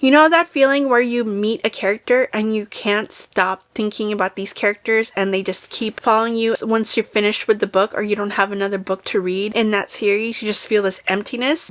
You know that feeling where you meet a character and you can't stop thinking about these characters and they just keep following you once you're finished with the book or you don't have another book to read in that series? You just feel this emptiness.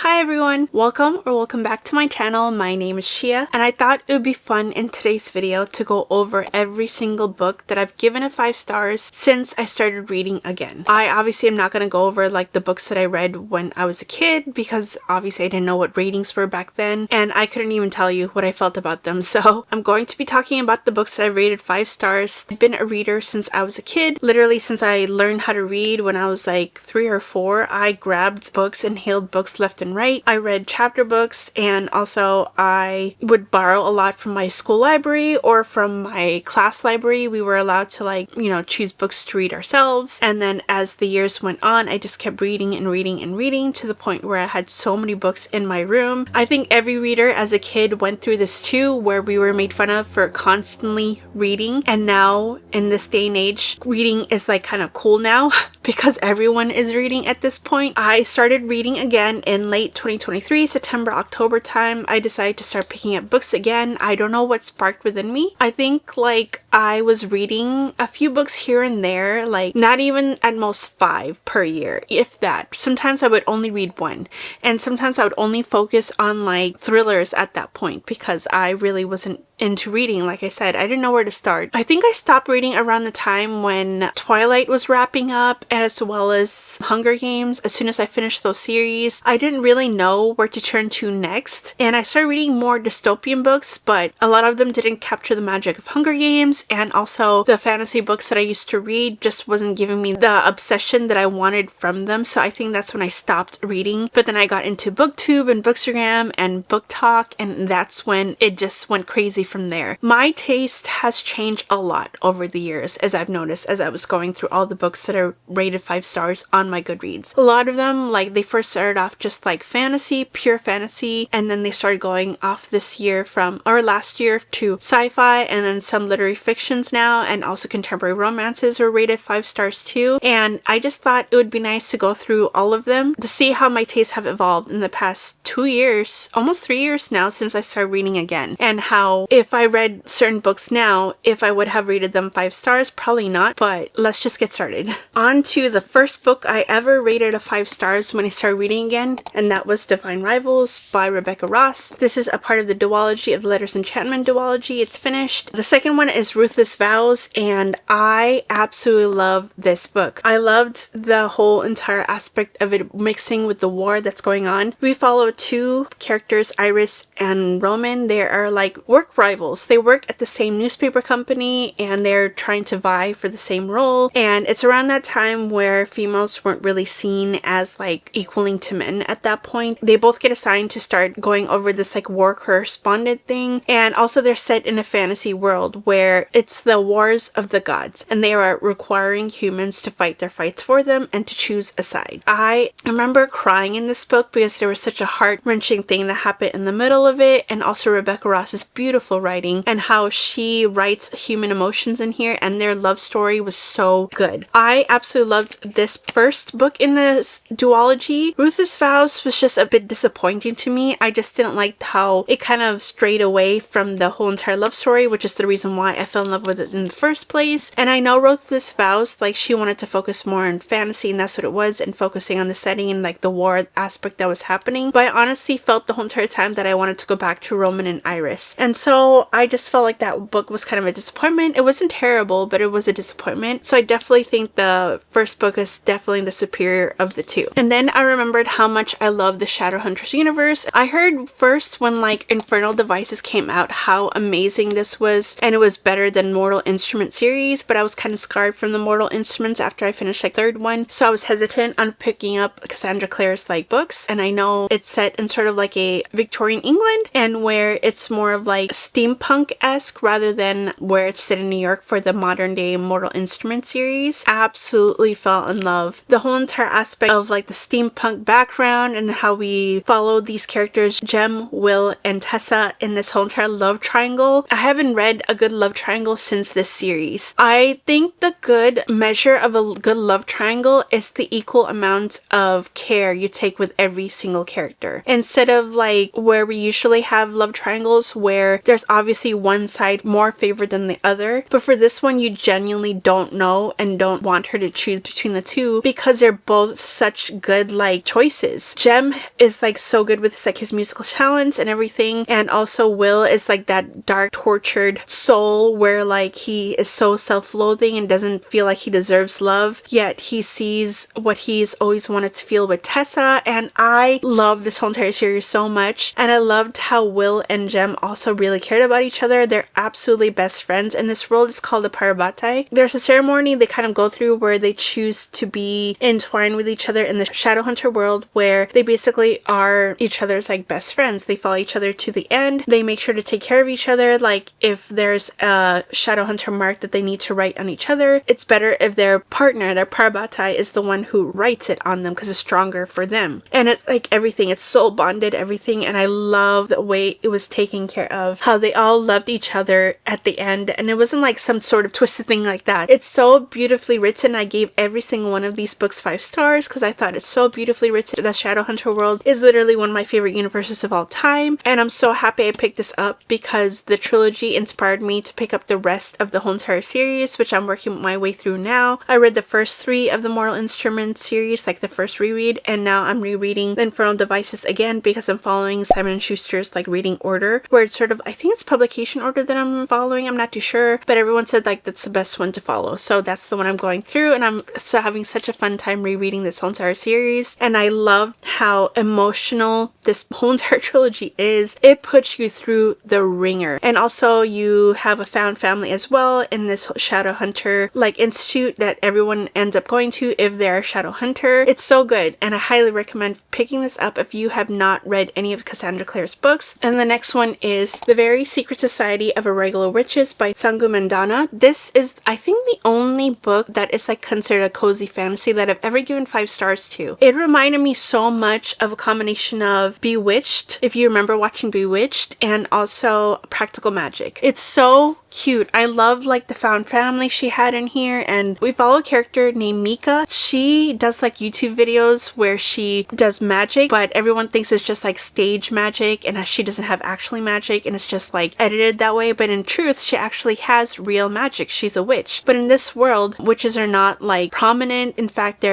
Hi everyone, welcome back to my channel. My name is Shia and I thought it would be fun in today's video to go over every single book that I've given a 5 stars since I started reading again. I obviously am not going to go over like the books that I read when I was a kid because obviously I didn't know what ratings were back then and I couldn't even tell you what I felt about them. So I'm going to be talking about the books that I rated 5 stars. I've been a reader since I was a kid. Literally since I learned how to read when I was like 3 or 4, I grabbed books and hailed books left and right. I read chapter books and also I would borrow a lot from my school library or from my class library. We were allowed to choose books to read ourselves. And then as the years went on, I just kept reading and reading and reading to the point where I had so many books in my room. I think every reader as a kid went through this too, where we were made fun of for constantly reading. And now in this day and age, reading is like kind of cool now because everyone is reading at this point. I started reading again in late 2023, September, October time. I decided to start picking up books again. I don't know what sparked within me. I think like I was reading a few books here and there, like not even at most 5 per year, if that. Sometimes I would only read 1 and sometimes I would only focus on like thrillers at that point because I really wasn't into reading. Like I said, I didn't know where to start. I think I stopped reading around the time when Twilight was wrapping up as well as Hunger Games. As soon as I finished those series, I didn't really know where to turn to next and I started reading more dystopian books, but a lot of them didn't capture the magic of Hunger Games, and also the fantasy books that I used to read just wasn't giving me the obsession that I wanted from them. So I think that's when I stopped reading. But then I got into booktube and bookstagram and booktok, and that's when it just went crazy from there. My taste has changed a lot over the years, as I've noticed as I was going through all the books that are rated 5 stars on my Goodreads. A lot of them, like they first started off just like fantasy, pure fantasy, and then they started going off this year or last year to sci-fi, and then some literary fictions now, and also contemporary romances are rated 5 stars too. And I just thought it would be nice to go through all of them to see how my tastes have evolved in the past 2 years, almost 3 years now since I started reading again, and how if I read certain books now, if I would have rated them 5 stars, probably not, but let's just get started. On to the first book I ever rated a 5 stars when I started reading again, and that was Divine Rivals by Rebecca Ross. This is a part of the duology of the Letters Enchantment duology. It's finished. The second one is Ruthless Vows, and I absolutely love this book. I loved the whole entire aspect of it mixing with the war that's going on. We follow 2 characters, Iris and Roman. They are like work rivals. They work at the same newspaper company and they're trying to vie for the same role. And it's around that time where females weren't really seen as like equaling to men at that point. They both get assigned to start going over this like war correspondent thing. And also they're set in a fantasy world where it's the wars of the gods and they are requiring humans to fight their fights for them and to choose a side. I remember crying in this book because there was such a heart-wrenching thing that happened in the middle of it, and also Rebecca Ross's beautiful writing and how she writes human emotions in here, and their love story was so good. I absolutely loved this first book in this duology. Ruthless Vows was just a bit disappointing to me. I just didn't like how it kind of strayed away from the whole entire love story, which is the reason why I fell in love with it in the first place. And I know Ruthless Vows, like she wanted to focus more on fantasy and that's what it was, and focusing on the setting and like the war aspect that was happening. But I honestly felt the whole entire time that I wanted to go back to Roman and Iris. And so I just felt like that book was kind of a disappointment. It wasn't terrible, but it was a disappointment. So I definitely think the first book is definitely the superior of the 2. And then I remembered how much I love the Shadowhunters universe. I heard first when like Infernal Devices came out how amazing this was, and it was better than Mortal Instrument series, but I was kind of scarred from the Mortal Instruments after I finished like 3rd one. So I was hesitant on picking up Cassandra Clare's like books, and I know it's set in sort of like a Victorian England England, and where it's more of like steampunk-esque rather than where it's set in New York for the modern day Mortal Instruments series. Absolutely fell in love. The whole entire aspect of like the steampunk background and how we follow these characters, Jem, Will, and Tessa, in this whole entire love triangle. I haven't read a good love triangle since this series. I think the good measure of a good love triangle is the equal amount of care you take with every single character. Instead of like where we usually have love triangles where there's obviously one side more favored than the other, but for this one you genuinely don't know and don't want her to choose between the two because they're both such good like choices. Jem is like so good with like his musical talents and everything, and also Will is like that dark tortured soul where like he is so self-loathing and doesn't feel like he deserves love, yet he sees what he's always wanted to feel with Tessa. And I love this whole entire series so much, and I loved how Will and Jem also really cared about each other. They're absolutely best friends, and this world is called the Parabate. There's a ceremony they kind of go through where they choose to be entwined with each other in the Shadowhunter world, where they basically are each other's like best friends. They follow each other to the end. They make sure to take care of each other. Like if there's a Shadowhunter mark that they need to write on each other, it's better if their partner, their Parabate, is the one who writes it on them because it's stronger for them. And it's like everything, it's soul bonded, everything, and I love the way it was taken care of, how they all loved each other at the end, and it wasn't like some sort of twisted thing like that. It's so beautifully written. I gave every single one of these books 5 stars because I thought it's so beautifully written. The Shadowhunter world is literally one of my favorite universes of all time, and I'm so happy I picked this up because the trilogy inspired me to pick up the rest of the whole entire series, which I'm working my way through now. I read the first 3 of the Mortal Instruments series, like the first reread, and now I'm rereading The Infernal Devices again because I'm following Simon & Schuster's like reading order, where it's sort of, I think it's publication order that I'm following, I'm not too sure, but everyone said like that's the best one to follow, so that's the one I'm going through, and I'm so having such a fun time rereading this whole entire series. And I love how emotional this whole entire trilogy is. It puts you through the ringer, and also you have a found family as well in this Shadowhunter like institute that everyone ends up going to if they're a Shadowhunter. It's so good, and I highly recommend picking this up if you have not read any of Cassandra Clare's books. And the next one is The Very Secret Society of Irregular Witches by Sangu Mandana. This is, I think, the only book that is like considered a cozy fantasy that I've ever given 5 stars to. It reminded me so much of a combination of Bewitched, if you remember watching Bewitched, and also Practical Magic. It's so cute. I love like the found family she had in here, and we follow a character named Mika. She does like YouTube videos where she does magic, but everyone thinks it's just like stage magic and she doesn't have actually magic and it's just like edited that way, but in truth she actually has real magic. She's a witch. But in this world, witches are not like prominent. In fact,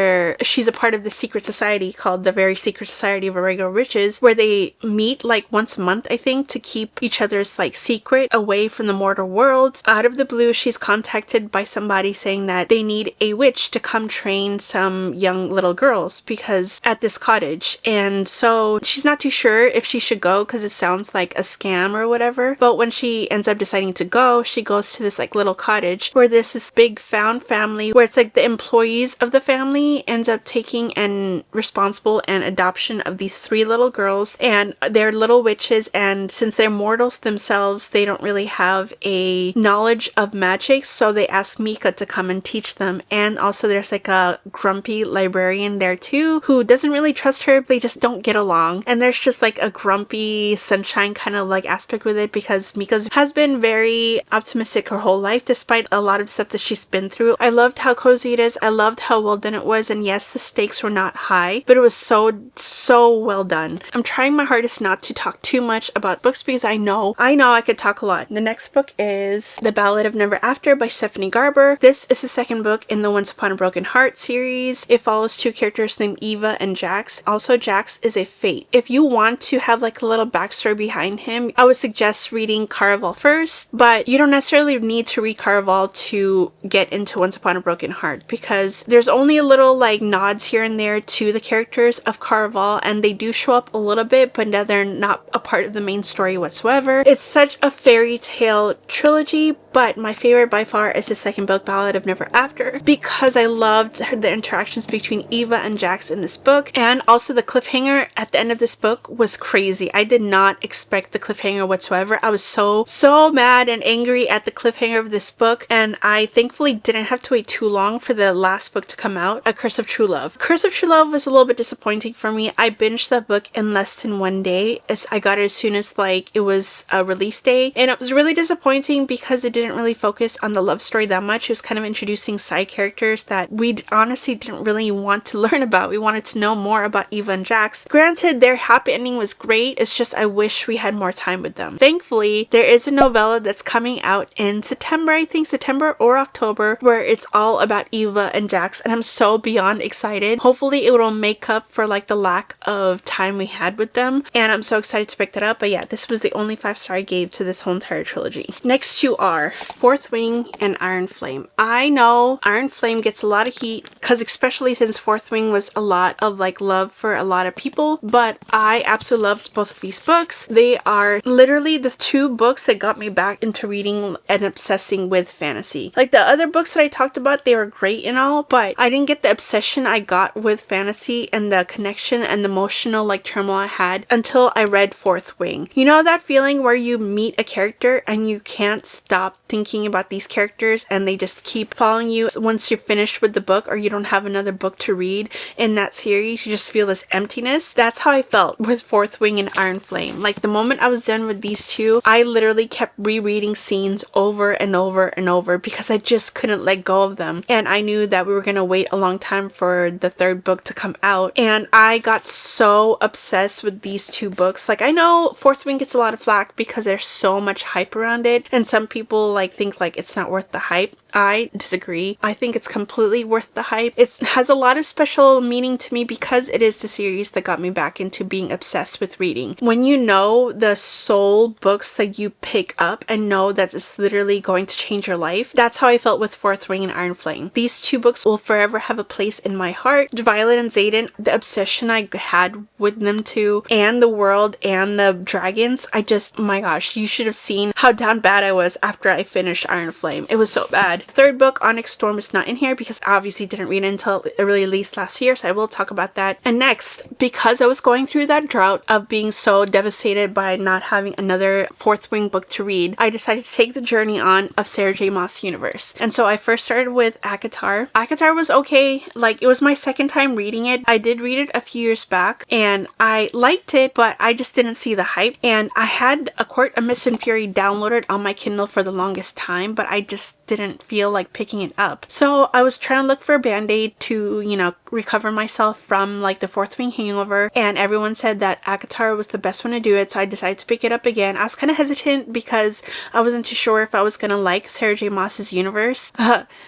she's a part of the secret society called the Very Secret Society of Irregular Witches, where they meet like once a month, I think, to keep each other's like secret away from the mortal world. Out of the blue, she's contacted by somebody saying that they need a witch to come train some young little girls because at this cottage, and so she's not too sure if she should go because it sounds like a scam or whatever. But when she ends up deciding to go, she goes to this like little cottage where there's this big found family where it's like the employees of the family ends up taking and responsible and adoption of these 3 little girls, and they're little witches, and since they're mortals themselves, they don't really have a knowledge of magic, so they ask Mika to come and teach them. And also there's like a grumpy librarian there too who doesn't really trust her. They just don't get along, and there's just like a grumpy sunshine kind of like aspect with it because Mika has been very optimistic her whole life despite a lot of stuff that she's been through. I loved how cozy it is. I loved how well done it was, and yes, the stakes were not high, but it was so well done. I'm trying my hardest not to talk too much about books because I know I could talk a lot. The next book is The Ballad of Never After by Stephanie Garber. This is the second book in the Once Upon a Broken Heart series. It follows 2 characters named Eva and Jax. Also, Jax is a fate. If you want to have like a little backstory behind him, I would suggest reading Caraval first, but you don't necessarily need to read Caraval to get into Once Upon a Broken Heart because there's only a little like nods here and there to the characters of Caraval, and they do show up a little bit, but they're not a part of the main story whatsoever. It's such a fairy tale trilogy, but my favorite by far is the second book, Ballad of Never After, because I loved the interactions between Eva and Jax in this book, and also the cliffhanger at the end of this book was crazy. I did not expect the cliffhanger whatsoever. I was so mad and angry at the cliffhanger of this book, and I thankfully didn't have to wait too long for the last book to come out, A Curse of True Love. Curse of True Love was a little bit disappointing for me. I binged that book in less than one day. I got it as soon as like it was a release day, and it was really disappointing because it didn't really focus on the love story that much. It was kind of introducing side characters that we honestly didn't really want to learn about. We wanted to know more about Eva and Jax. Granted, their happy ending was great. It's just I wish we had more time with them. Thankfully, there is a novella that's coming out in September, I think September or October, where it's all about Eva and Jax, and I'm so beyond excited. Hopefully it will make up for like the lack of time we had with them, and I'm so excited to pick that up. But yeah, this was the only 5-star I gave to this whole entire trilogy. Next two are Fourth Wing and Iron Flame. I know Iron Flame gets a lot of heat because especially since Fourth Wing was a lot of like love for a lot of people, but I absolutely loved both of these books. They are literally the two books that got me back into reading and obsessing with fantasy. Like the other books that I talked about, they were great and all, but I didn't get the obsession I got with fantasy and the connection and the emotional like turmoil I had until I read Fourth Wing. You know that feeling where you meet a character and you can't stop thinking about these characters and they just keep following you once you're finished with the book or you don't have another book to read in that series. You just feel this emptiness. That's how I felt with Fourth Wing and Iron Flame. Like the moment I was done with these two, I literally kept rereading scenes over and over and over because I just couldn't let go of them, and I knew that we were gonna wait a long time for the third book to come out, and I got so obsessed with these two books. Like I know Fourth Wing gets a lot of flack because there's so much hype around it, and some people like think like it's not worth the hype. I disagree. I think it's completely worth the hype. It has a lot of special meaning to me because it is the series that got me back into being obsessed with reading. When you know the soul books that you pick up and know that it's literally going to change your life, that's how I felt with Fourth Wing and Iron Flame. These two books will forever have a place in my heart. Violet and Xaden, the obsession I had with them two, and the world and the dragons, oh my gosh, you should have seen how down bad I was after I finished Iron Flame. It was so bad. Third book, Onyx Storm, is not in here because I obviously didn't read it until it released last year, so I will talk about that. And next, because I was going through that drought of being so devastated by not having another Fourth Wing book to read, I decided to take the journey on of Sarah J. Maas' universe. And so I first started with ACOTAR. ACOTAR was okay. Like, it was my second time reading it. I did read it a few years back and I liked it, but I just didn't see the hype. And I had A Court of Mist and Fury downloaded on my Kindle for the longest time, but I just didn't feel like picking it up. So I was trying to look for a band-aid to, you know, recover myself from like the Fourth Wing hangover, and everyone said that ACOTAR was the best one to do it, so I decided to pick it up again. I was kind of hesitant because I wasn't too sure if I was gonna like Sarah J. Maas' universe.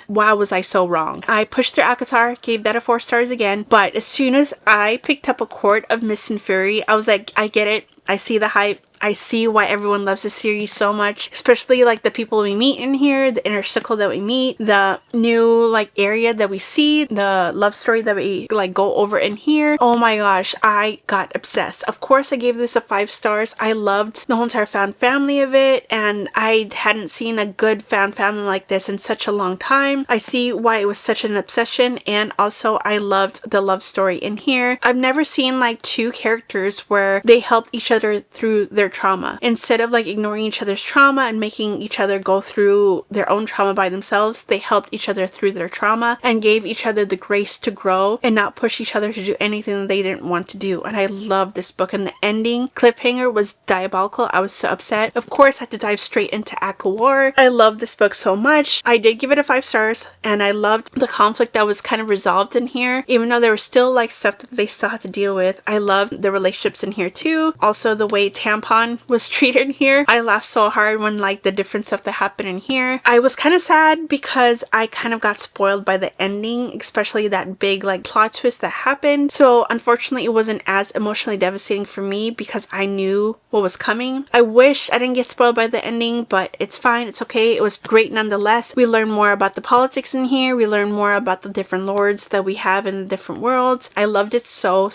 Wow, was I so wrong. I pushed through ACOTAR, gave that a 4 stars again, but as soon as I picked up A Court of Mist and Fury, I was like, I get it. I see the hype. I see why everyone loves this series so much, especially like the people we meet in here, the inner circle that we meet, the new like area that we see, the love story that we like go over in here. Oh my gosh, I got obsessed. Of course, I gave this a 5 stars. I loved the whole entire fan family of it, and I hadn't seen a good fan family like this in such a long time. I see why it was such an obsession, and also I loved the love story in here. I've never seen like two characters where they help each other through their trauma. Instead of like ignoring each other's trauma and making each other go through their own trauma by themselves, they helped each other through their trauma and gave each other the grace to grow and not push each other to do anything that they didn't want to do. And I love this book, and the ending cliffhanger was diabolical. I was so upset. Of course, I had to dive straight into ACOWAR. I love this book so much. I did give it a 5 stars, and I loved the conflict that was kind of resolved in here, even though there was still like stuff that they still had to deal with. I loved the relationships in here too. Also the way Tampon was treated here. I laughed so hard when like the different stuff that happened in here. I was kind of sad because I kind of got spoiled by the ending, especially that big like plot twist that happened. So unfortunately it wasn't as emotionally devastating for me because I knew what was coming. I wish I didn't get spoiled by the ending, but it's fine. It's okay. It was great nonetheless. We learned more about the politics in here. We learned more about the different lords that we have in the different worlds. I loved it so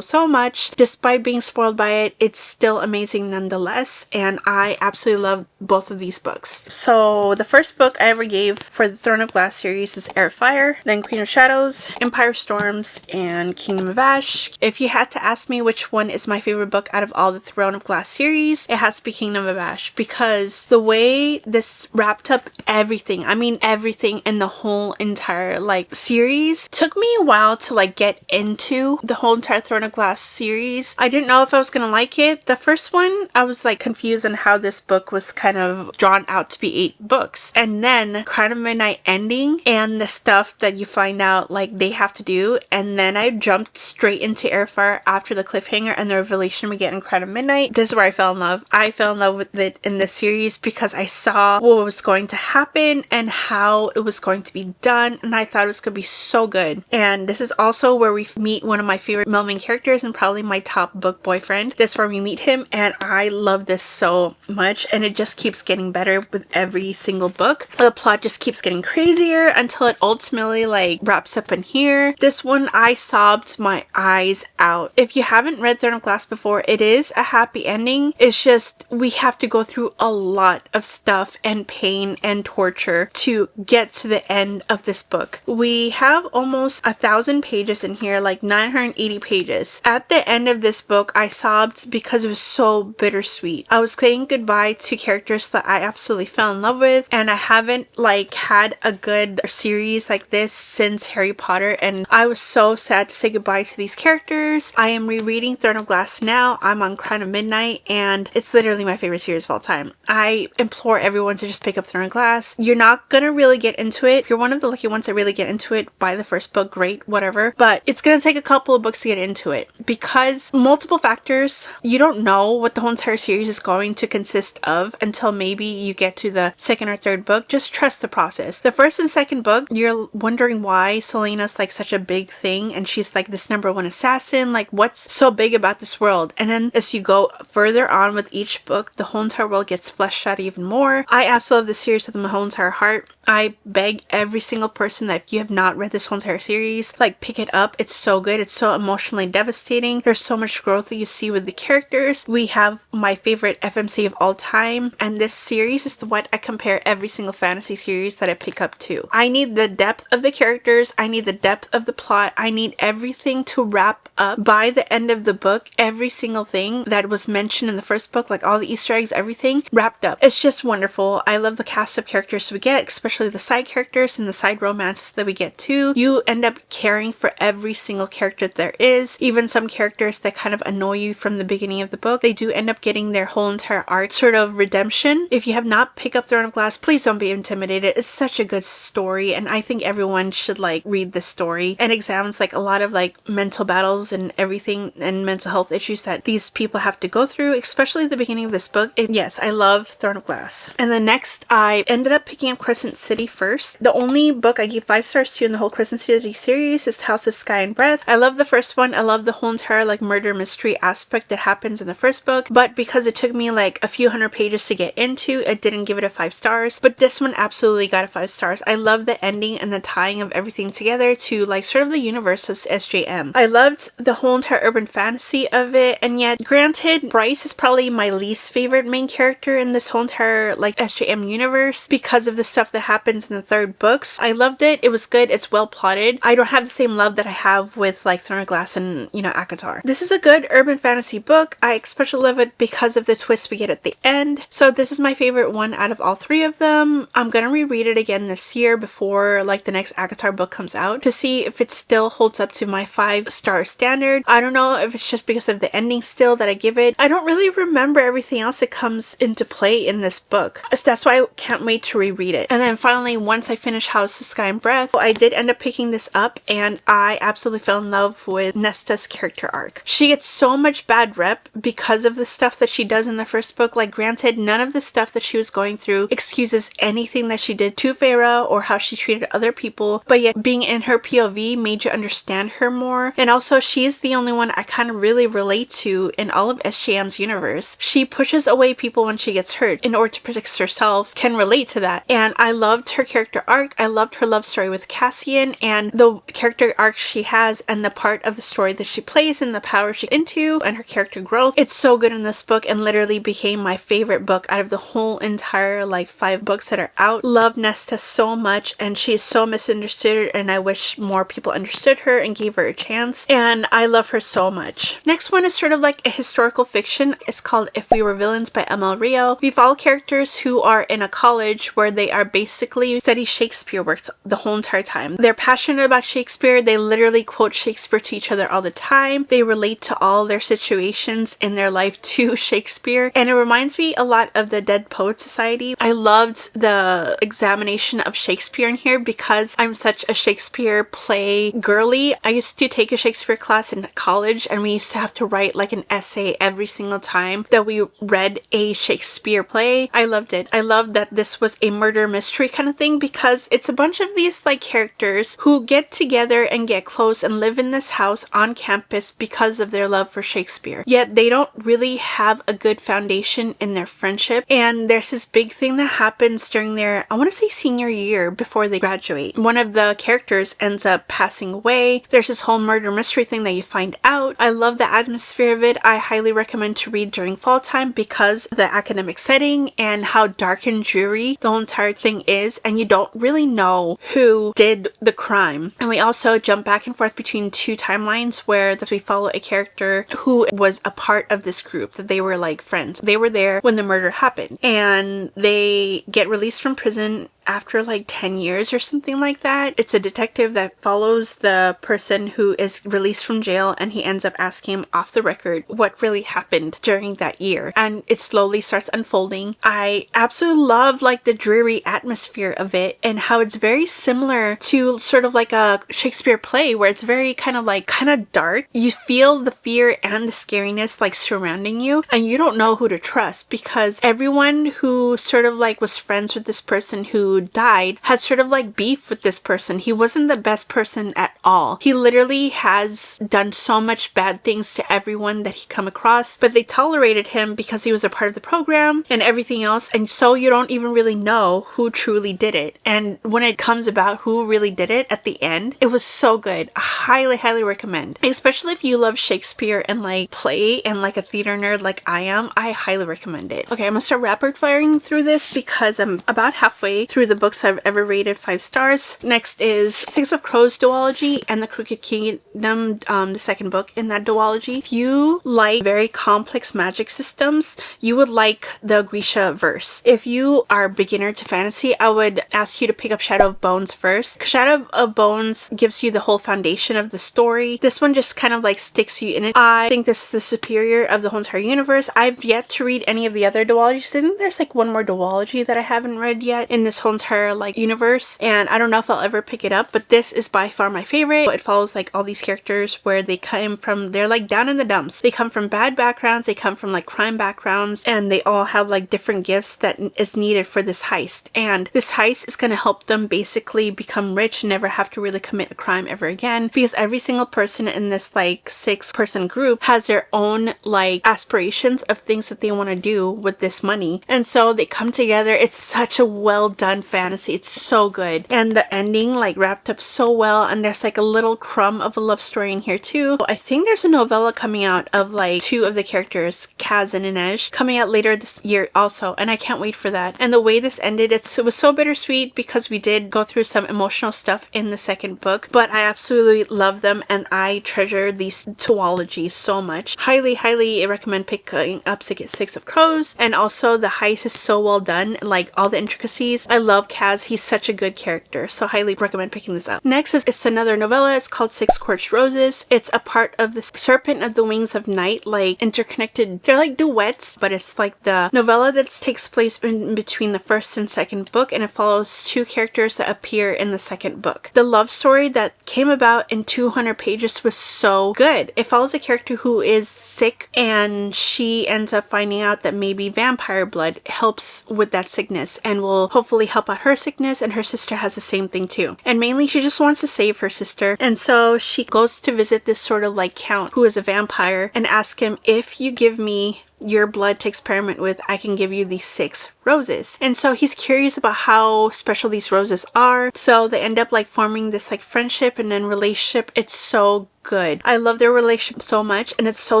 much. Despite being spoiled by it, it's still amazing nonetheless. nonetheless, and I absolutely love both of these books. So the first book I ever gave for the Throne of Glass series is Air of Fire, then Queen of Shadows, Empire of Storms, and Kingdom of Ash. If you had to ask me which one is my favorite book out of all the Throne of Glass series, it has to be Kingdom of Ash, because the way this wrapped up everything, I mean everything in the whole entire like series, took me a while to like get into the whole entire Throne of Glass series. I didn't know if I was gonna like it. The first one, I was like confused on how this book was kind of drawn out to be 8 books, and then Crown of Midnight ending and the stuff that you find out like they have to do, and then I jumped straight into Air of Fire after the cliffhanger and the revelation we get in Crown of Midnight. This is where I fell in love. I fell in love with it in this series because I saw what was going to happen and how it was going to be done, and I thought it was going to be so good. And this is also where we meet one of my favorite male main characters and probably my top book boyfriend. This is where we meet him, and I love this so much, and it just keeps getting better with every single book. The plot just keeps getting crazier until it ultimately like wraps up in here. This one, I sobbed my eyes out. If you haven't read Throne of Glass before, it is a happy ending. It's just we have to go through a lot of stuff and pain and torture to get to the end of this book. We have almost 1,000 pages in here, like 980 pages. At the end of this book, I sobbed because it was so bittersweet. I was saying goodbye to characters that I absolutely fell in love with, and I haven't like had a good series like this since Harry Potter, and I was so sad to say goodbye to these characters. I am rereading Throne of Glass now. I'm on Crown of Midnight, and it's literally my favorite series of all time. I implore everyone to just pick up Throne of Glass. You're not gonna really get into it. If you're one of the lucky ones that really get into it, buy the first book, great, whatever. But it's gonna take a couple of books to get into it because multiple factors. You don't know what the whole entire series is going to consist of until maybe you get to the second or third book. Just trust the process. The first and second book, you're wondering why Selena's like such a big thing and she's like this #1 assassin. Like, what's so big about this world? And then as you go further on with each book, the whole entire world gets fleshed out even more. I absolutely love this series with my whole entire heart. I beg every single person that if you have not read this whole entire series, like, pick it up. It's so good. It's so emotionally devastating. There's so much growth that you see with the characters. We have my favorite FMC of all time, and this series is what I compare every single fantasy series that I pick up to. I need the depth of the characters. I need the depth of the plot. I need everything to wrap up by the end of the book. Every single thing that was mentioned in the first book, like all the Easter eggs, everything wrapped up. It's just wonderful. I love the cast of characters we get, especially the side characters and the side romances that we get too. You end up caring for every single character there is. Even some characters that kind of annoy you from the beginning of the book, they do end up getting their whole entire arc sort of redemption. If you have not picked up Throne of Glass, please don't be intimidated. It's such a good story, and I think everyone should like read this story. And examines like a lot of like mental battles and everything and mental health issues that these people have to go through, especially at the beginning of this book. Yes, I love Throne of Glass. And then next, I ended up picking up Crescent City first. The only book I gave 5 stars to in the whole Crescent City series is House of Sky and Breath. I love the first one. I love the whole entire like murder mystery aspect that happens in the first book, but because it took me like a few hundred pages to get into, I didn't give it a 5 stars. But this one absolutely got a 5 stars. I love the ending and the tying of everything together to like sort of the universe of SJM. I loved the whole entire urban fantasy of it, and yet granted, Bryce is probably my least favorite main character in this whole entire like SJM universe because of the stuff that happens in the third books. I loved it. It was good. It's well plotted. I don't have the same love that I have with like Throne of Glass and, you know, ACOTAR. This is a good urban fantasy book. I especially love it because of the twist we get at the end. So this is my favorite one out of all 3 of them. I'm gonna reread it again this year before like the next ACOTAR book comes out to see if it still holds up to my 5-star standard. I don't know if it's just because of the ending still that I give it. I don't really remember everything else that comes into play in this book. So that's why I can't wait to reread it. And then finally, once I finish House of Sky and Breath, I did end up picking this up, and I absolutely fell in love with Nesta's character arc. She gets so much bad rep because of the stuff that she does in the first book. Like, granted, none of the stuff that she was going through excuses anything that she did to Feyre or how she treated other people, but yet being in her POV made you understand her more. And also, she's the only one I kind of really relate to in all of SJM's universe. She pushes away people when she gets hurt in order to protect herself, can relate to that. And I loved her character arc. I loved her love story with Cassian and the character arc she has and the part of the story that she plays and the power she into and her character growth. It's so good in this this book and literally became my favorite book out of the whole entire like 5 books that are out. Love Nesta so much, and she's so misunderstood, and I wish more people understood her and gave her a chance, and I love her so much. Next one is sort of like a historical fiction. It's called If We Were Villains by ML Rio. We follow characters who are in a college where they are basically study Shakespeare works the whole entire time. They're passionate about Shakespeare. They literally quote Shakespeare to each other all the time. They relate to all their situations in their life to Shakespeare, and it reminds me a lot of the Dead Poets Society. I loved the examination of Shakespeare in here because I'm such a Shakespeare play girly. I used to take a Shakespeare class in college, and we used to have to write like an essay every single time that we read a Shakespeare play. I loved it. I loved that this was a murder mystery kind of thing because it's a bunch of these like characters who get together and get close and live in this house on campus because of their love for Shakespeare. Yet they don't really have a good foundation in their friendship, and there's this big thing that happens during their, I want to say, senior year before they graduate. One of the characters ends up passing away. There's this whole murder mystery thing that you find out. I love the atmosphere of it. I highly recommend to read during fall time because of the academic setting and how dark and dreary the whole entire thing is, and you don't really know who did the crime. And we also jump back and forth between 2 timelines where we follow a character who was a part of this group, that they were like friends. They were there when the murder happened, and they get released from prison after like 10 years or something like that. It's a detective that follows the person who is released from jail, and he ends up asking him off the record what really happened during that year, and it slowly starts unfolding. I absolutely love like the dreary atmosphere of it and how it's very similar to sort of like a Shakespeare play where it's very kind of dark. You feel the fear and the scariness like surrounding you, and you don't know who to trust because everyone who sort of like was friends with this person who died had sort of like beef with this person. He wasn't the best person at all. He literally has done so much bad things to everyone that he come across, but they tolerated him because he was a part of the program and everything else, and so you don't even really know who truly did it. And when it comes about who really did it at the end, it was so good. I highly recommend, especially if you love Shakespeare and like play and like a theater nerd like I am. I highly recommend it. Okay, I'm gonna start rapid firing through this because I'm about halfway through the books I've ever rated 5 stars. Next is Six of Crows duology and the Crooked Kingdom, the second book in that duology. If you like very complex magic systems, you would like the Grisha verse. If you are a beginner to fantasy, I would ask you to pick up Shadow of Bones first. Shadow of Bones gives you the whole foundation of the story. This one just kind of like sticks you in it. I think this is the superior of the whole entire universe. I've yet to read any of the other duologies. I think there's like one more duology that I haven't read yet in this whole entire like universe, and I don't know if I'll ever pick it up, but this is by far my favorite. It follows like all these characters where they come from, they're like down in the dumps. They come from bad backgrounds, they come from like crime backgrounds, and they all have like different gifts that is needed for this heist. And this heist is going to help them basically become rich and never have to really commit a crime ever again, because every single person in this like 6-person group has their own like aspirations of things that they want to do with this money, and so they come together. It's such a well done fantasy. It's so good, and the ending like wrapped up so well, and there's like a little crumb of a love story in here too. I think there's a novella coming out of like 2 of the characters, Kaz and Inej, coming out later this year also, and I can't wait for that. And the way this ended, it was so bittersweet because we did go through some emotional stuff in the second book, but I absolutely love them and I treasure these duologies so much. Highly recommend picking up Six of Crows, and also the heist is so well done, like all the intricacies. I love Kaz. He's such a good character, so highly recommend picking this up. Next is it's another novella. It's called Six Scorched Roses. It's a part of the Serpent of the Wings of Night, like interconnected. They're like duets, but it's like the novella that takes place in between the first and second book, and it follows 2 characters that appear in the second book. The love story that came about in 200 pages was so good. It follows a character who is sick, and she ends up finding out that maybe vampire blood helps with that sickness and will hopefully help out her sickness, and her sister has the same thing too. And mainly she just wants to save her sister, and so she goes to visit this sort of like count who is a vampire and ask him, if you give me your blood to experiment with, I can give you these 6 roses. And so he's curious about how special these roses are. So they end up like forming this like friendship and then relationship. It's so good. I love their relationship so much, and it's so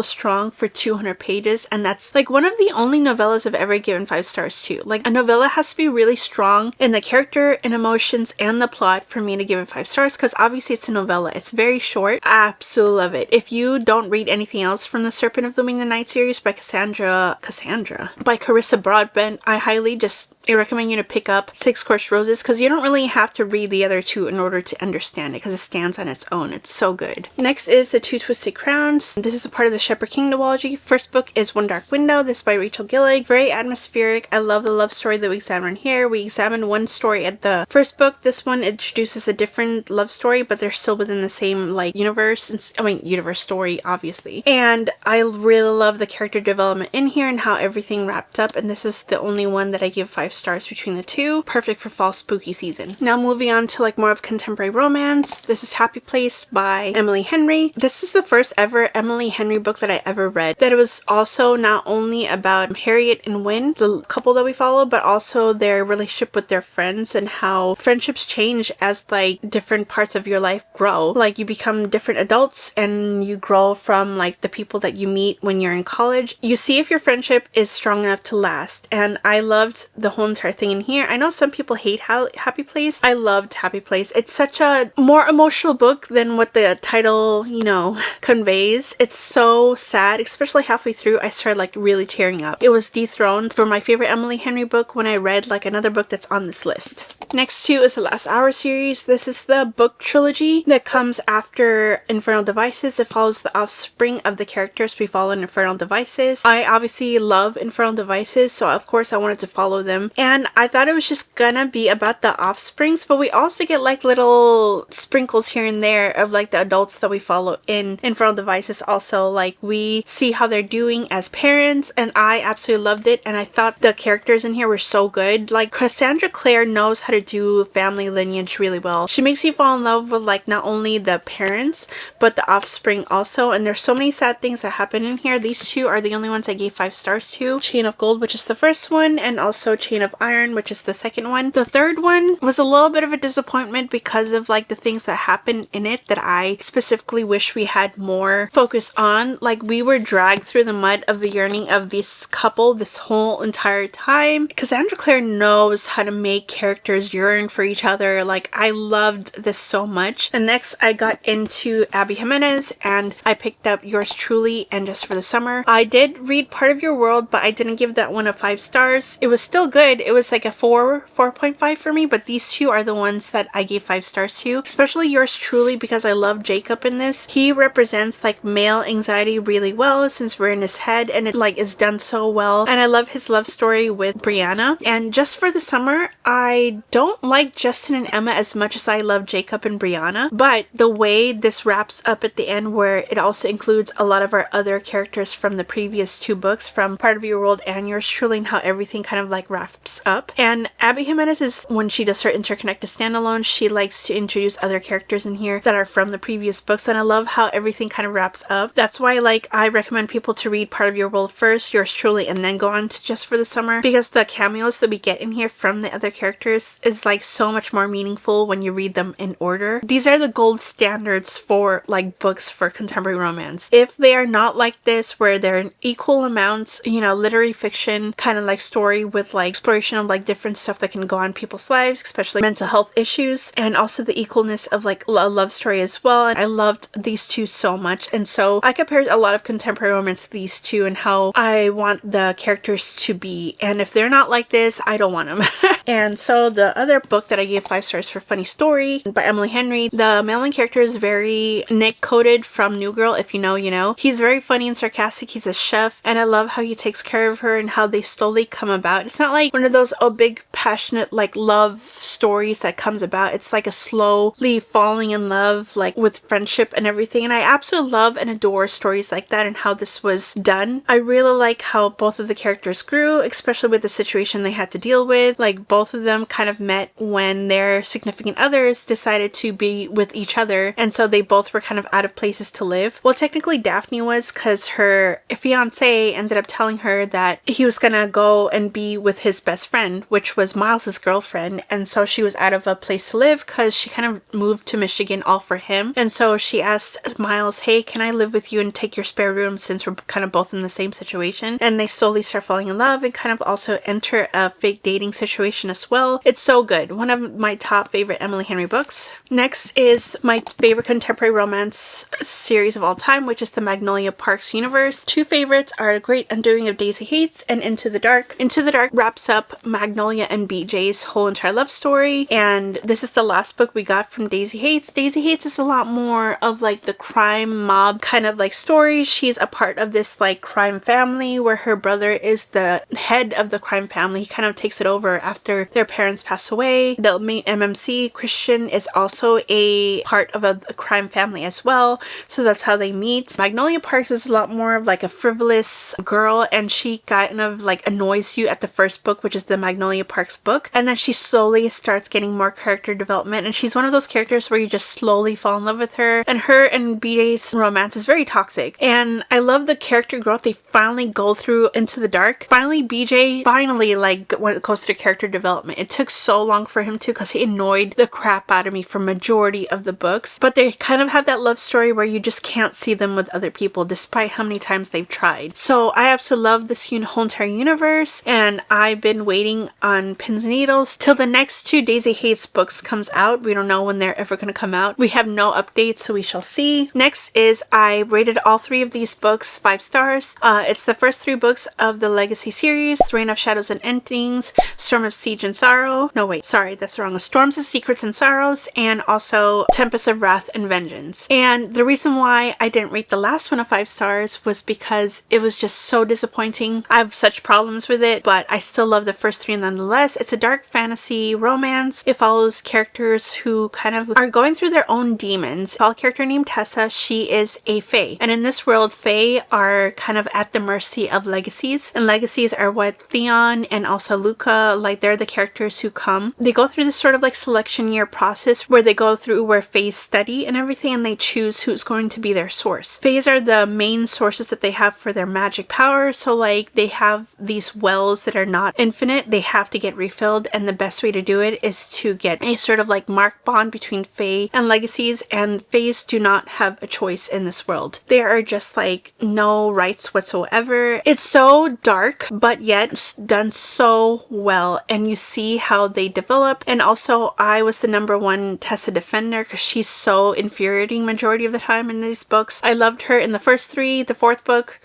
strong for 200 pages, and that's like one of the only novellas I've ever given 5 stars to. Like, a novella has to be really strong in the character and emotions and the plot for me to give it 5 stars, because obviously it's a novella. It's very short. I absolutely love it. If you don't read anything else from the Serpent of the Wing the Night series by by Carissa Broadbent, I recommend you to pick up Six Scorched Roses, because you don't really have to read the other two in order to understand it, because it stands on its own. It's so good. Next is The Two Twisted Crowns. This is a part of the Shepherd King duology. First book is One Dark Window. This is by Rachel Gillig. Very atmospheric. I love the love story that we examine here. We examined one story at the first book. This one introduces a different love story, but they're still within the same like universe. Universe story, obviously. And I really love the character development in here and how everything wrapped up. And this is the only one that I give 5 stars between the two. Perfect for fall spooky season. Now moving on to like more of contemporary romance. This is Happy Place by Emily Henry. This is the first ever Emily Henry book that I ever read. That it was also not only about Harriet and Wynne, the couple that we follow, but also their relationship with their friends and how friendships change as like different parts of your life grow. Like, you become different adults and you grow from like the people that you meet when you're in college. You see if your friendship is strong enough to last. And I loved the whole entire thing in here. I know some people hate Happy Place. I loved Happy Place. It's such a more emotional book than what the title, you know, conveys. It's so sad, especially halfway through I started like really tearing up. It was dethroned for my favorite Emily Henry book when I read like another book that's on this list. Next to is the Last Hour series. This is the book trilogy that comes after Infernal Devices. It follows the offspring of the characters we follow in Infernal Devices. I obviously love Infernal Devices, so of course I wanted to follow them. And I thought it was just gonna be about the offsprings, but we also get like little sprinkles here and there of like the adults that we follow in Infernal Devices also. Like, we see how they're doing as parents, and I absolutely loved it. And I thought the characters in here were so good. Like, Cassandra Clare knows how to do family lineage really well. She makes you fall in love with like not only the parents but the offspring also, and there's so many sad things that happen in here. These two are the only ones I gave 5 stars to. Chain of Gold, which is the first one, and also Chain of Iron, which is the second one. The third one was a little bit of a disappointment because of like the things that happened in it that I specifically wish we had more focus on. Like, we were dragged through the mud of the yearning of this couple this whole entire time. Cassandra Clare knows how to make characters yearn for each other. Like, I loved this so much. And next I got into Abby Jimenez, and I picked up Yours Truly and Just for the Summer. I did read Part of Your World, but I didn't give that one a 5 stars. It was still good. It was like a 4.5 for me, but these two are the ones that I gave 5 stars to. Especially Yours Truly, because I love Jacob in this. He represents like male anxiety really well, since we're in his head, and it like is done so well. And I love his love story with Brianna. And Just for the Summer, I don't like Justin and Emma as much as I love Jacob and Brianna, but the way this wraps up at the end, where it also includes a lot of our other characters from the previous 2 books, from Part of Your World and Yours Truly, and how everything kind of like wraps up. And Abby Jimenez is, when she does her interconnected standalone, she likes to introduce other characters in here that are from the previous books, and I love how everything kind of wraps up. That's why like I recommend people to read Part of Your World first, Yours Truly, and then go on to Just for the Summer, because the cameos that we get in here from the other characters is like so much more meaningful when you read them in order. These are the gold standards for like books for contemporary romance. If they are not like this, where they're in equal amounts, you know, literary fiction kind of like story with like exploration of like different stuff that can go on people's lives, especially mental health issues, and also the equalness of like a love story as well. And I loved these two so much, and so I compared a lot of contemporary romance to these two and how I want the characters to be, and if they're not like this, I don't want them. And so the other book that I gave 5 stars for, Funny Story by Emily Henry, the male main character is very Nick Coded from New Girl. If you know, you know. He's very funny and sarcastic. He's a chef, and I love how he takes care of her and how they slowly come about. It's not like one of those big passionate like love stories that comes about. It's like a slowly falling in love, like with friendship and everything. And I absolutely love and adore stories like that and how this was done. I really like how both of the characters grew, especially with the situation they had to deal with. Like, both both of them kind of met when their significant others decided to be with each other, and so they both were kind of out of places to live. Well, technically Daphne was, because her fiance ended up telling her that he was gonna go and be with his best friend, which was Miles's girlfriend, and so she was out of a place to live because she kind of moved to Michigan all for him. And so she asked Miles, hey, can I live with you and take your spare room since we're kind of both in the same situation? And they slowly start falling in love and kind of also enter a fake dating situation as well. It's so good. One of my top favorite Emily Henry books. Next is my favorite contemporary romance series of all time, which is the Magnolia Parks universe. Two favorites are Great Undoing of Daisy Hates and Into the Dark. Into the Dark wraps up Magnolia and BJ's whole entire love story, and this is the last book we got from Daisy Hates. Daisy Hates is a lot more of like the crime mob kind of like story. She's a part of this like crime family where her brother is the head of the crime family. He kind of takes it over after their parents pass away. The main MMC, Christian, is also a part of a crime family as well, so that's how they meet. Magnolia Parks is a lot more of like a frivolous girl, and she kind of like annoys you at the first book, which is the Magnolia Parks book, and then she slowly starts getting more character development, and she's one of those characters where you just slowly fall in love with her. And her and BJ's romance is very toxic, and I love the character growth they finally go through Into the Dark. Finally, BJ finally like when it goes through character development. It took so long for him to, because he annoyed the crap out of me for majority of the books, but they kind of have that love story where you just can't see them with other people despite how many times they've tried. So I absolutely love this whole entire universe, and I've been waiting on pins and needles till the next two Daisy Hates books comes out. We don't know when they're ever going to come out. We have no updates, so we shall see. Next is I rated all three of these books 5 stars. It's the first 3 books of the Legacy series: Reign of Shadows and Endings, Storm of Siege and Sorrow. No, wait, sorry, that's wrong. Storms of Secrets and Sorrows, and also Tempest of Wrath and Vengeance. And the reason why I didn't rate the last one of 5 stars was because it was just so disappointing. I have such problems with it, but I still love the first 3 nonetheless. It's a dark fantasy romance. It follows characters who kind of are going through their own demons. A character named Tessa, she is a fae, and in this world fae are kind of at the mercy of legacies, and legacies are what Theon and also Luca, like they're the characters who come. They go through this sort of like selection year process where they go through where faes study and everything, and they choose who's going to be their source. Faes are the main sources that they have for their magic power, so like they have these wells that are not infinite. They have to get refilled, and the best way to do it is to get a sort of like mark bond between fae and legacies, and faes do not have a choice in this world. There are just like no rights whatsoever. It's so dark, but yet done so well, and you see how they develop. And also I was the #1 Tessa defender because she's so infuriating majority of the time in these books. I loved her in the first 3. The 4th book,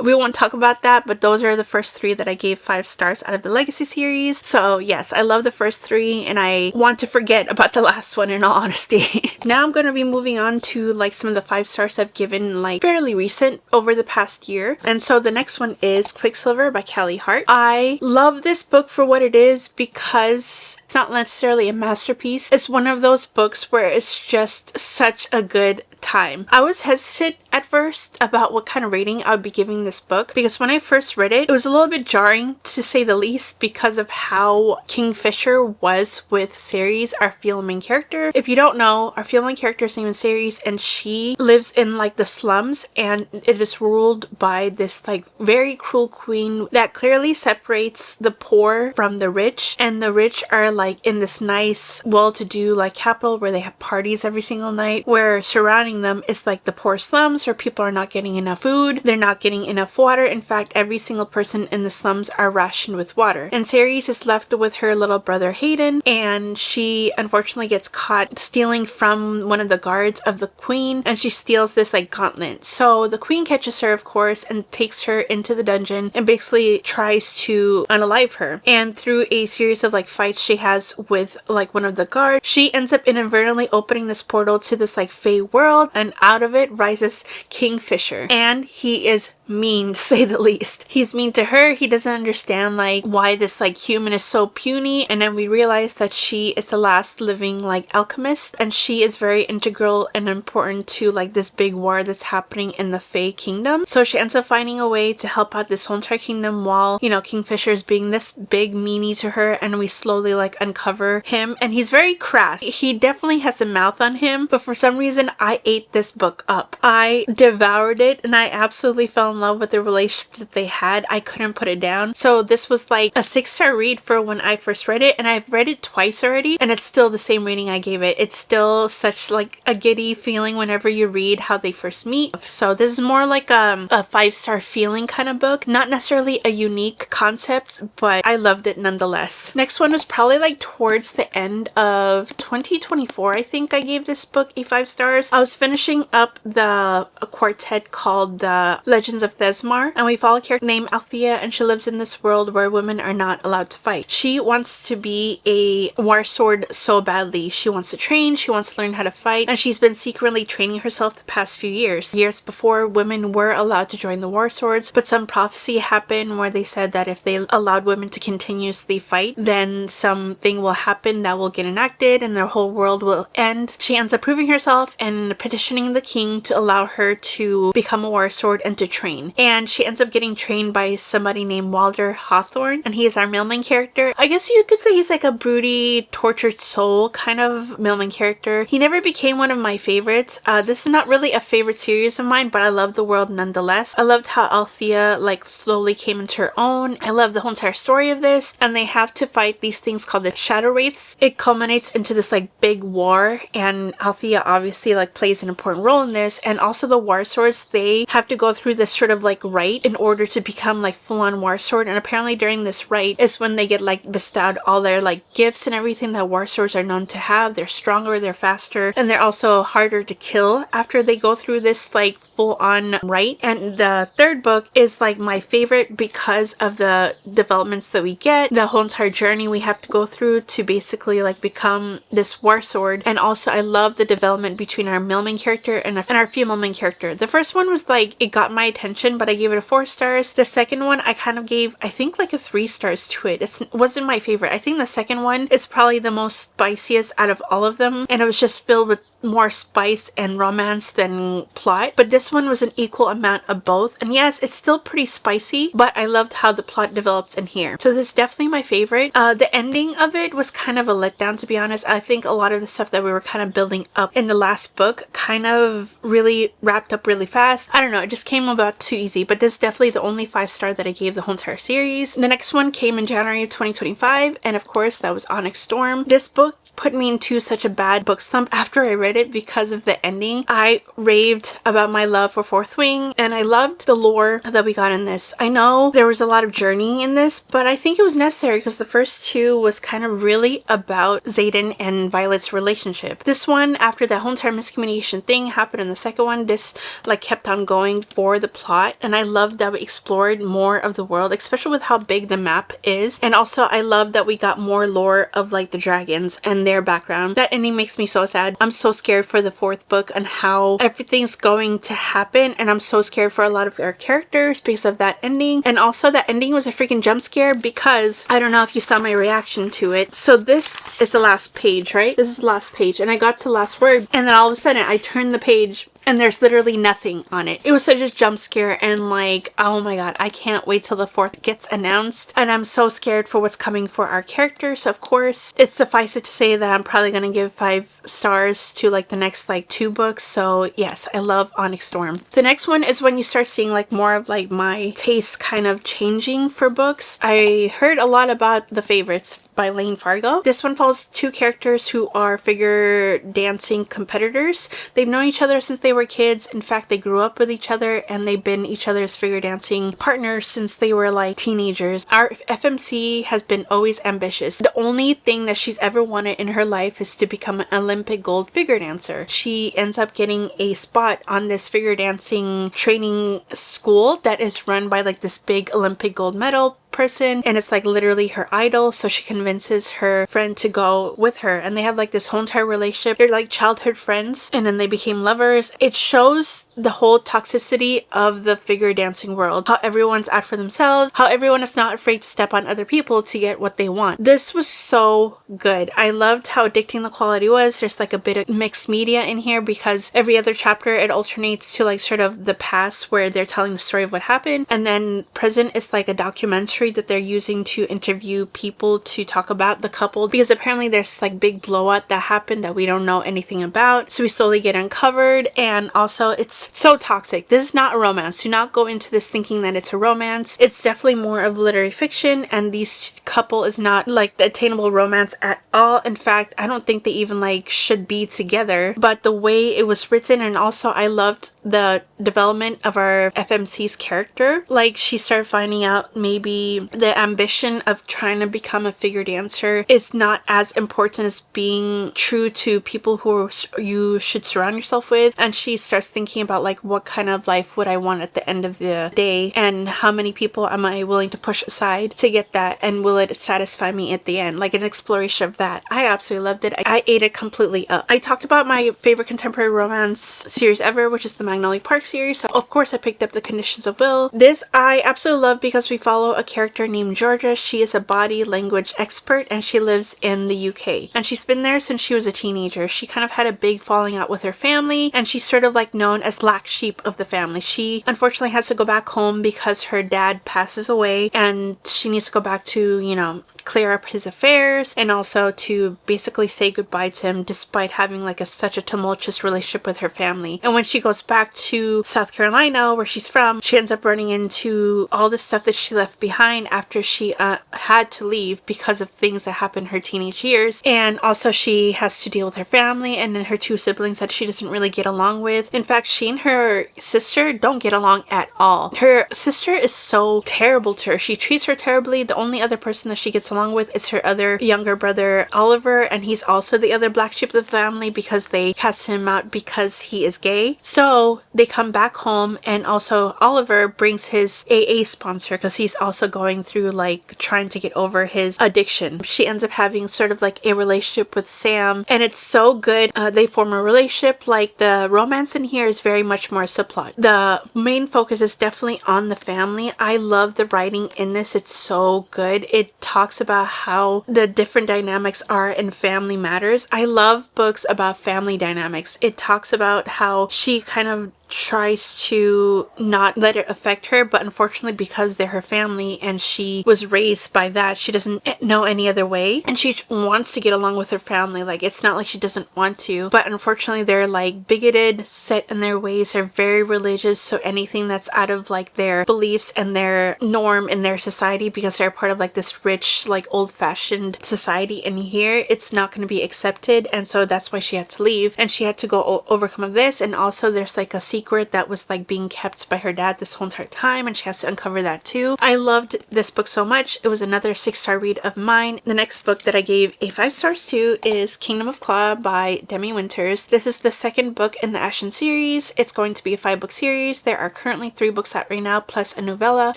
we won't talk about that, but those are the first 3 that I gave 5 stars out of the Legacy series. So yes, I love the first 3, and I want to forget about the last one in all honesty. Now I'm going to be moving on to like some of the 5 stars I've given like fairly recent over the past year. And so the next one is Quicksilver by Callie Hart. I love this book for what it is because it's not necessarily a masterpiece. It's one of those books where it's just such a good time. I was hesitant at first about what kind of rating I would be giving this book, because when I first read it, it was a little bit jarring to say the least because of how Kingfisher was with Ceres, our female main character. If you don't know, our female main character's name is Ceres, and she lives in like the slums, and it is ruled by this like very cruel queen that clearly separates the poor from the rich, and the rich are like in this nice well-to-do like capital where they have parties every single night, where surrounding them is like the poor slums where people are not getting enough food, they're not getting enough water. In fact, every single person in the slums are rationed with water. And Ceres is left with her little brother Hayden, and she unfortunately gets caught stealing from one of the guards of the queen, and she steals this like gauntlet. So the queen catches her, of course, and takes her into the dungeon and basically tries to unalive her. And through a series of like fights she has with like one of the guards, she ends up inadvertently opening this portal to this like fae world, and out of it rises Kingfisher, and he is mean to say the least. He's mean to her. He doesn't understand like why this like human is so puny, and then we realize that she is the last living like alchemist, and she is very integral and important to like this big war that's happening in the Fae kingdom. So she ends up finding a way to help out this whole entire kingdom while, you know, Kingfisher's being this big meanie to her, and we slowly like uncover him, and he's very crass. He definitely has a mouth on him, but for some reason I ate this book up. I devoured it and I absolutely fell in love with the relationship that they had. I couldn't put it down. So this was like a 6-star read for when I first read it, and I've read it twice already and it's still the same rating I gave it. It's still such like a giddy feeling whenever you read how they first meet. So this is more like a 5-star feeling kind of book, not necessarily a unique concept, but I loved it nonetheless. Next one was probably like towards the end of 2024. I think I gave this book a 5 stars. I was finishing up a quartet called The Legends of Thesmar, and we follow a character named Althea, and she lives in this world where women are not allowed to fight. She wants to be a war sword so badly. She wants to train, she wants to learn how to fight, and she's been secretly training herself the past few years. Years before, women were allowed to join the war swords, but some prophecy happened where they said that if they allowed women to continuously fight, then something will happen that will get enacted and their whole world will end. She ends up proving herself and petitioning the king to allow her to become a war sword and to train. And she ends up getting trained by somebody named Walder Hawthorne, and he is our main character. I guess you could say he's like a broody, tortured soul kind of main character. He never became one of my favorites. This is not really a favorite series of mine, but I love the world nonetheless. I loved how Althea like slowly came into her own. I love the whole entire story of this, and they have to fight these things called the Shadow Wraiths. It culminates into this like big war, and Althea obviously like plays an important role in this. And also the war swords, they have to go through this sort of like rite in order to become like full-on war sword, and apparently during this rite is when they get like bestowed all their like gifts and everything that war swords are known to have. They're stronger, they're faster, and they're also harder to kill after they go through this like full-on rite. And the third book is like my favorite because of the developments that we get, the whole entire journey we have to go through to basically like become this war sword. And also I love the development between our male main character and our female main character. The first one was like, it got my attention, but I gave it a 4 stars. The second one I kind of gave, I think, like a 3 stars to it. It wasn't my favorite. I think the second one is probably the most spiciest out of all of them, and it was just filled with more spice and romance than plot. But this one was an equal amount of both, and yes, it's still pretty spicy, but I loved how the plot developed in here. So this is definitely my favorite. The ending of it was kind of a letdown, to be honest. I think a lot of the stuff that we were kind of building up in the last book kind of really wrapped up really fast. I don't know, it just came about too easy, but this is definitely the only 5-star that I gave the whole entire series. The next one came in January of 2025, and of course that was Onyx Storm. This book put me into such a bad book slump after I read it because of the ending. I raved about my love for Fourth Wing, and I loved the lore that we got in this. I know there was a lot of journeying in this, but I think it was necessary because the first 2 was kind of really about Xaden and Violet's relationship. This one, after that whole entire miscommunication thing happened in the second one, this like kept on going for the plot, and I loved that we explored more of the world, especially with how big the map is. And also I love that we got more lore of like the dragons and their background. That ending makes me so sad. I'm so scared for the 4th book and how everything's going to happen, and I'm so scared for a lot of our characters because of that ending. And also that ending was a freaking jump scare, because I don't know if you saw my reaction to it. So this is the last page, right? This is the last page, and I got to the last word, and then all of a sudden I turned the page and there's literally nothing on it. It was such a jump scare, and like, oh my god, I can't wait till the 4th gets announced, and I'm so scared for what's coming for our characters. Of course, it's suffice it to say that I'm probably gonna give 5 stars to like the next like 2 books. So yes, I love Onyx Storm. The next one is when you start seeing like more of like my taste kind of changing for books. I heard a lot about The Favorites by Lane Fargo. This one follows 2 characters who are figure dancing competitors. They've known each other since they were kids. In fact, they grew up with each other, and they've been each other's figure dancing partners since they were like teenagers. Our FMC has been always ambitious. The only thing that she's ever wanted in her life is to become an Olympic gold figure dancer. She ends up getting a spot on this figure dancing training school that is run by like this big Olympic gold medal person, and it's like literally her idol. So she convinces her friend to go with her, and they have like this whole entire relationship. They're like childhood friends, and then they became lovers. It shows the whole toxicity of the figure dancing world, how everyone's out for themselves, how everyone is not afraid to step on other people to get what they want. This was so good. I loved how addicting the quality was. There's like a bit of mixed media in here because every other chapter it alternates to like sort of the past where they're telling the story of what happened, and then present is like a documentary that they're using to interview people to talk about the couple, because apparently there's like big blowout that happened that we don't know anything about, so we slowly get uncovered. And also it's so toxic. This is not a romance. Do not go into this thinking that it's a romance. It's definitely more of literary fiction, and these couple is not like the attainable romance at all. In fact, I don't think they even like should be together, but the way it was written, and also I loved the development of our FMC's character. Like, she started finding out maybe the ambition of trying to become a figure dancer is not as important as being true to people who you should surround yourself with, and she starts thinking about like what kind of life would I want at the end of the day, and how many people am I willing to push aside to get that, and will it satisfy me at the end. Like an exploration of that. I absolutely loved it. I ate it completely up. I talked about my favorite contemporary romance series ever, which is the Magnolia Park series, so of course I picked up The Conditions of Will. This I absolutely love because we follow a character named Georgia. She is a body language expert and she lives in the UK, and she's been there since she was a teenager. She kind of had a big falling out with her family, and she's sort of like known as black sheep of the family. She unfortunately has to go back home because her dad passes away, and she needs to go back to, you know, clear up his affairs, and also to basically say goodbye to him despite having like such a tumultuous relationship with her family. And when she goes back to South Carolina, where she's from, she ends up running into all the stuff that she left behind after she had to leave because of things that happened in her teenage years. And also she has to deal with her family and then her two siblings that she doesn't really get along with. In fact, she and her sister don't get along at all. Her sister is so terrible to her. She treats her terribly. The only other person that she gets along with is her other younger brother Oliver, and he's also the other black sheep of the family because they cast him out because he is gay. So they come back home, and also Oliver brings his AA sponsor because he's also going through like trying to get over his addiction. She ends up having sort of like a relationship with Sam, and it's so good. They form a relationship. Like, the romance in here is very much more subplot. The main focus is definitely on the family. I love the writing in this. It's so good. It talks about how the different dynamics are in Family Matters. I love books about family dynamics. It talks about how she kind of tries to not let it affect her, but unfortunately because they're her family and she was raised by that, she doesn't know any other way, and she wants to get along with her family. Like, it's not like she doesn't want to, but unfortunately they're like bigoted, set in their ways, they're very religious, so anything that's out of like their beliefs and their norm in their society, because they're part of like this rich, like old-fashioned society in here, it's not going to be accepted. And so that's why she had to leave, and she had to go overcome this. And also there's like a secret that was like being kept by her dad this whole entire time, and she has to uncover that too. I loved this book so much. It was another 6-star read of mine. The next book that I gave a 5 stars to is Kingdom of Claw by Demi Winters. This is the second book in the Ashen series. It's going to be a 5-book series. There are currently 3 books out right now plus a novella.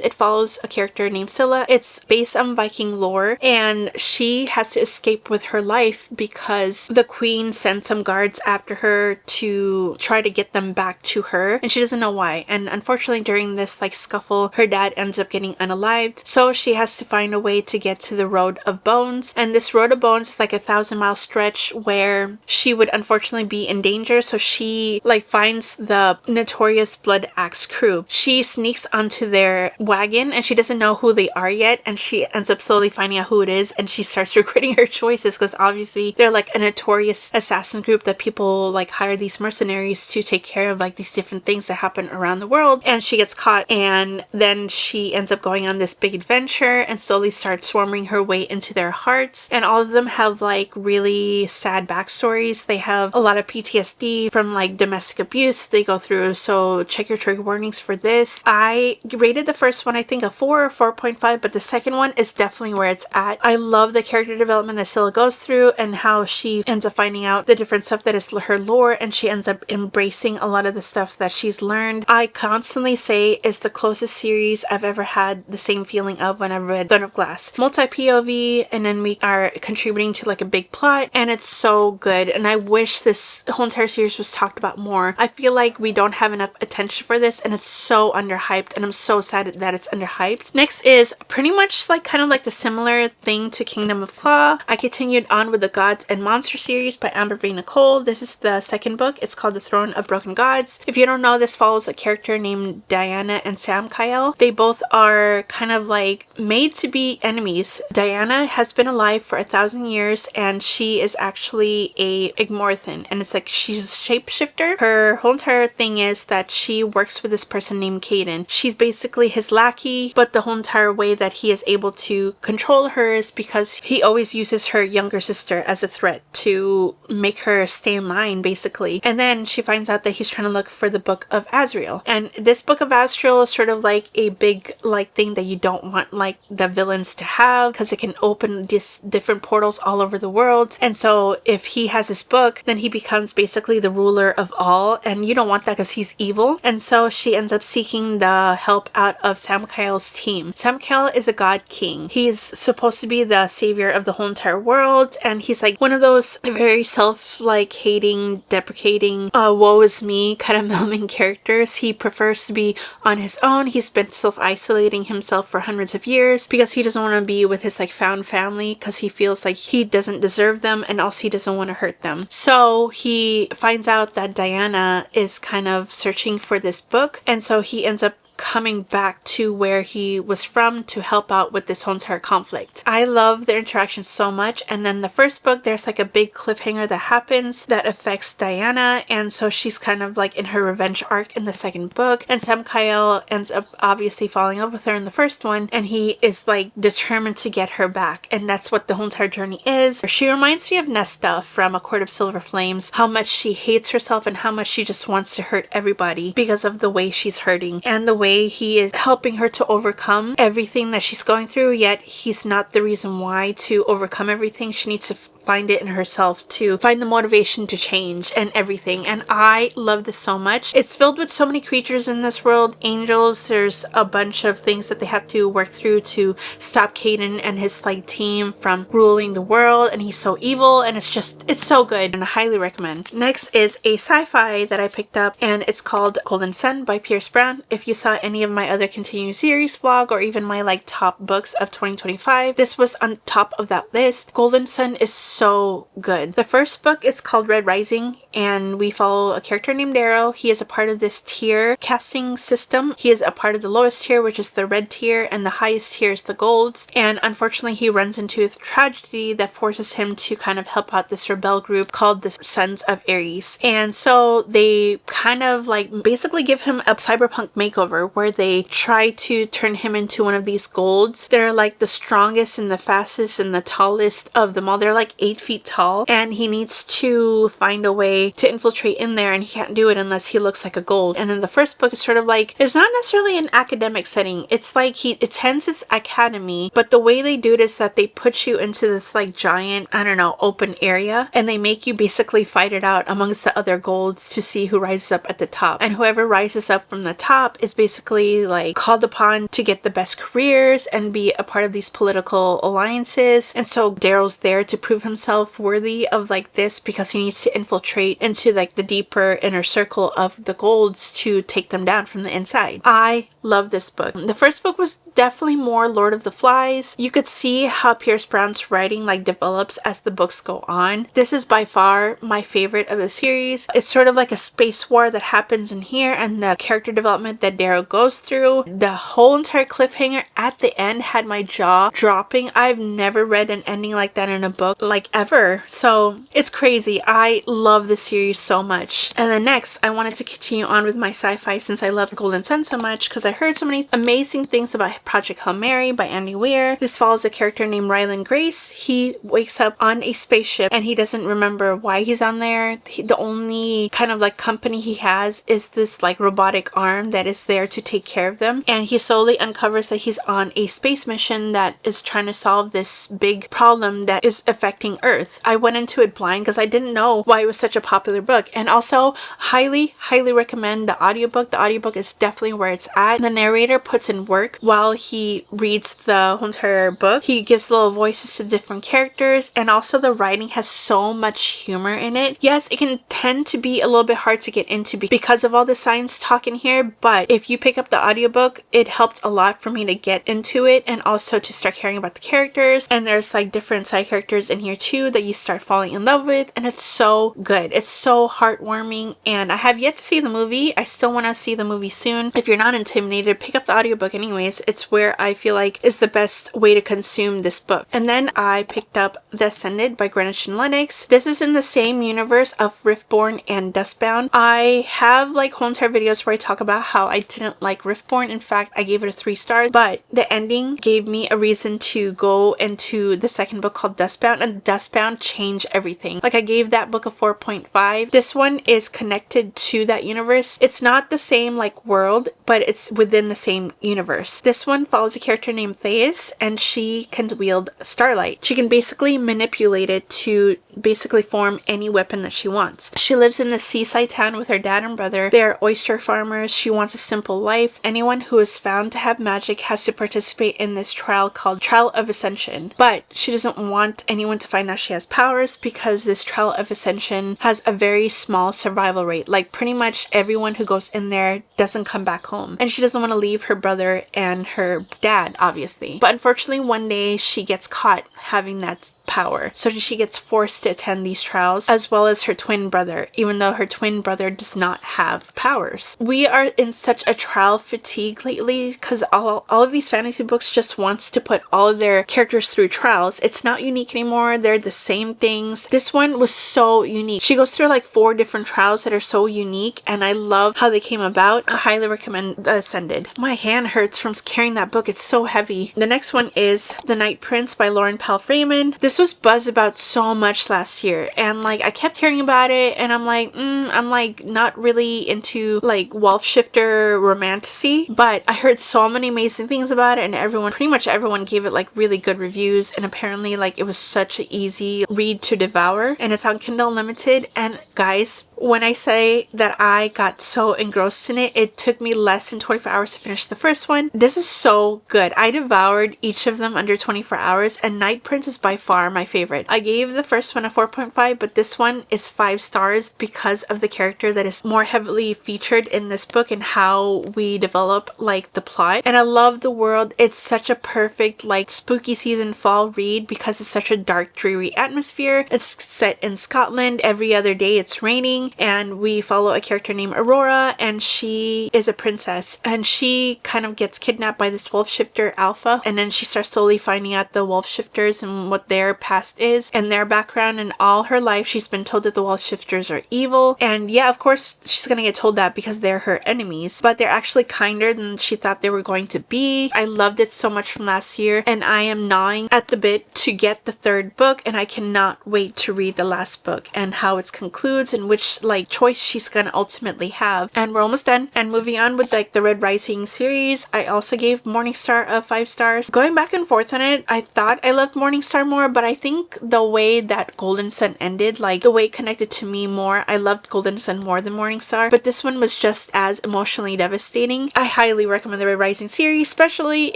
It follows a character named Scylla. It's based on Viking lore, and she has to escape with her life because the queen sent some guards after her to try to get them back to her, and she doesn't know why. And unfortunately during this like scuffle, her dad ends up getting unalived, so she has to find a way to get to the Road of Bones. And this Road of Bones is like a 1,000-mile stretch where she would unfortunately be in danger, so she like finds the notorious Blood Axe crew. She sneaks onto their wagon, and she doesn't know who they are yet, and she ends up slowly finding out who it is, and she starts regretting her choices because obviously they're like a notorious assassin group that people like hire these mercenaries to take care of like these different things that happen around the world. And she gets caught, and then she ends up going on this big adventure and slowly starts swarming her way into their hearts. And all of them have like really sad backstories. They have a lot of PTSD from like domestic abuse they go through, so check your trigger warnings for this. I rated the first one I think a 4 or 4.5, but the second one is definitely where it's at. I love the character development that Scylla goes through and how she ends up finding out the different stuff that is her lore, and she ends up embracing a lot of the stuff stuff that she's learned. I constantly say is the closest series I've ever had the same feeling of when I've read Throne of Glass. Multi-POV, and then we are contributing to like a big plot, and it's so good. And I wish this whole entire series was talked about more. I feel like we don't have enough attention for this, and it's so underhyped, and I'm so sad that it's underhyped. Next is pretty much like kind of like the similar thing to Kingdom of Claw. I continued on with the Gods and Monsters series by Amber V. Nicole. This is the second book. It's called The Throne of Broken Gods. If you don't know, this follows a character named Diana and Sam Kyle. They both are kind of like made to be enemies. Diana has been alive for 1,000 years, and she is actually a Igmorthan, and it's like she's a shapeshifter. Her whole entire thing is that she works with this person named Caden. She's basically his lackey, but the whole entire way that he is able to control her is because he always uses her younger sister as a threat to make her stay in line, basically. And then she finds out that he's trying to look for the Book of Azrael, and this Book of Azrael is sort of like a big like thing that you don't want like the villains to have, because it can open these different portals all over the world. And so if he has this book, then he becomes basically the ruler of all, and you don't want that because he's evil. And so she ends up seeking the help out of Sam Kyle's team. Sam Kyle is a god king. He's supposed to be the savior of the whole entire world, and he's like one of those very hating, deprecating, woe is me kind of memeing characters. He prefers to be on his own. He's been self-isolating himself for hundreds of years because he doesn't want to be with his like found family, because he feels like he doesn't deserve them, and also he doesn't want to hurt them. So he finds out that Diana is kind of searching for this book, and so he ends up coming back to where he was from to help out with this whole entire conflict. I love their interaction so much. And then the first book, there's like a big cliffhanger that happens that affects Diana, and so she's kind of like in her revenge arc in the second book, and Sam Kyle ends up obviously falling in love with her in the first one, and he is like determined to get her back, and that's what the whole entire journey is. She reminds me of Nesta from A Court of Silver Flames, how much she hates herself and how much she just wants to hurt everybody because of the way she's hurting and the way he is helping her to overcome everything that she's going through, yet he's not the reason why to overcome everything. She needs to find it in herself to find the motivation to change and everything. And I love this so much. It's filled with so many creatures in this world, angels. There's a bunch of things that they have to work through to stop Caden and his like team from ruling the world, and he's so evil, and it's so good, and I highly recommend. Next is a sci-fi that I picked up, and it's called Golden Sun by Pierce Brown. If you saw any of my other continuing series vlog, or even my like top books of 2025, this was on top of that list. Golden Sun is so good. The first book is called Red Rising, and we follow a character named Darrow. He is a part of this tier casting system. He is a part of the lowest tier, which is the red tier, and the highest tier is the golds. And unfortunately, he runs into a tragedy that forces him to kind of help out this rebel group called the Sons of Ares. And so they kind of like basically give him a cyberpunk makeover, where they try to turn him into one of these golds. They're like the strongest and the fastest and the tallest of them all. They're like 8 feet tall, and he needs to find a way to infiltrate in there, and he can't do it unless he looks like a gold. And in the first book, it's sort of like, it's not necessarily an academic setting. It's like he attends his academy, but the way they do it is that they put you into this like giant, I don't know, open area, and they make you basically fight it out amongst the other golds to see who rises up at the top. And whoever rises up from the top is basically like called upon to get the best careers and be a part of these political alliances. And so Darrow's there to prove himself worthy of like this, because he needs to infiltrate into like the deeper inner circle of the golds to take them down from the inside. I love this book. The first book was definitely more Lord of the Flies. You could see how Pierce Brown's writing like develops as the books go on. This is by far my favorite of the series. It's sort of like a space war that happens in here, and the character development that Darrow goes through. The whole entire cliffhanger at the end had my jaw dropping. I've never read an ending like that in a book like ever. So it's crazy. I love this series so much. And then next, I wanted to continue on with my sci-fi, since I love Golden Sun so much, because I heard so many amazing things about Project Hail Mary by Andy Weir. This follows a character named Ryland Grace. He wakes up on a spaceship and he doesn't remember why he's on there. The only kind of like company he has is this like robotic arm that is there to take care of them. And he slowly uncovers that he's on a space mission that is trying to solve this big problem that is affecting Earth. I went into it blind because I didn't know why it was such a popular book. And also highly recommend the audiobook. The audiobook is definitely where it's at. The narrator puts in work while he reads the whole entire book. He gives little voices to different characters, and also the writing has so much humor in it. Yes, it can tend to be a little bit hard to get into because of all the science talk in here, but if you pick up the audiobook, it helped a lot for me to get into it and also to start caring about the characters. And there's like different side characters in here too that you start falling in love with, and it's so good. It's so heartwarming, and I have yet to see the movie. I still want to see the movie soon. If you're not intimidated, pick up the audiobook anyways. It's where I feel like is the best way to consume this book. And then I picked up The Ascended by Greenwich and Lennox. This is in the same universe of Riftborn and Dustbound. I have like whole entire videos where I talk about how I didn't like Riftborn. In fact, I gave it a 3 stars, but the ending gave me a reason to go into the second book called Dustbound, and Dustbound changed everything. Like I gave that book a 4.5. This one is connected to that universe. It's not the same like world, but it's within the same universe. This one follows a character named Theus, and she can wield starlight. She can basically manipulate it to basically form any weapon that she wants. She lives in the seaside town with her dad and brother. They are oyster farmers. She wants a simple life. Anyone who is found to have magic has to participate in this trial called Trial of Ascension. But she doesn't want anyone to find out she has powers because this Trial of Ascension has a very small survival rate. Like pretty much everyone who goes in there doesn't come back home. And she doesn't want to leave her brother and her dad, obviously. But unfortunately, one day she gets caught having that power. So she gets forced to attend these trials, as well as her twin brother, even though her twin brother does not have powers. We are in such a trial fatigue lately because all of these fantasy books just wants to put all of their characters through trials. It's not unique anymore. They're the same things. This one was so unique. She goes through like 4 different trials that are so unique, and I love how they came about. I highly recommend The Ascended. My hand hurts from carrying that book. It's so heavy. The next one is The Night Prince by Lauren Pell Freeman. This was buzzed about so much last year, and like I kept hearing about it, and I'm like not really into like wolf shifter romantasy, but I heard so many amazing things about it, and pretty much everyone gave it like really good reviews, and apparently like it was such an easy read to devour, and it's on Kindle Unlimited. And guys, when I say that I got so engrossed in it, it took me less than 24 hours to finish the first one. This is so good. I devoured each of them under 24 hours, and Night Prince is by far my favorite. I gave the first one a 4.5, but this one is 5 stars because of the character that is more heavily featured in this book and how we develop like the plot. And I love the world. It's such a perfect like spooky season fall read because it's such a dark, dreary atmosphere. It's set in Scotland. Every other day it's raining, and we follow a character named Aurora, and she is a princess, and she kind of gets kidnapped by this wolf shifter Alpha, and then she starts slowly finding out the wolf shifters and what their past is and their background. And all her life she's been told that the wolf shifters are evil, and yeah, of course she's gonna get told that because they're her enemies, but they're actually kinder than she thought they were going to be. I loved it so much from last year, and I am gnawing at the bit to get the 3rd book, and I cannot wait to read the last book and how it concludes and which like choice she's gonna ultimately have. And we're almost done. And moving on with like the Red Rising series, I also gave Morningstar a 5 stars. Going back and forth on it, I thought I loved Morningstar more, but I think the way that Golden Sun ended, like the way it connected to me more, I loved Golden Sun more than Morningstar, but this one was just as emotionally devastating. I highly recommend the Red Rising series, especially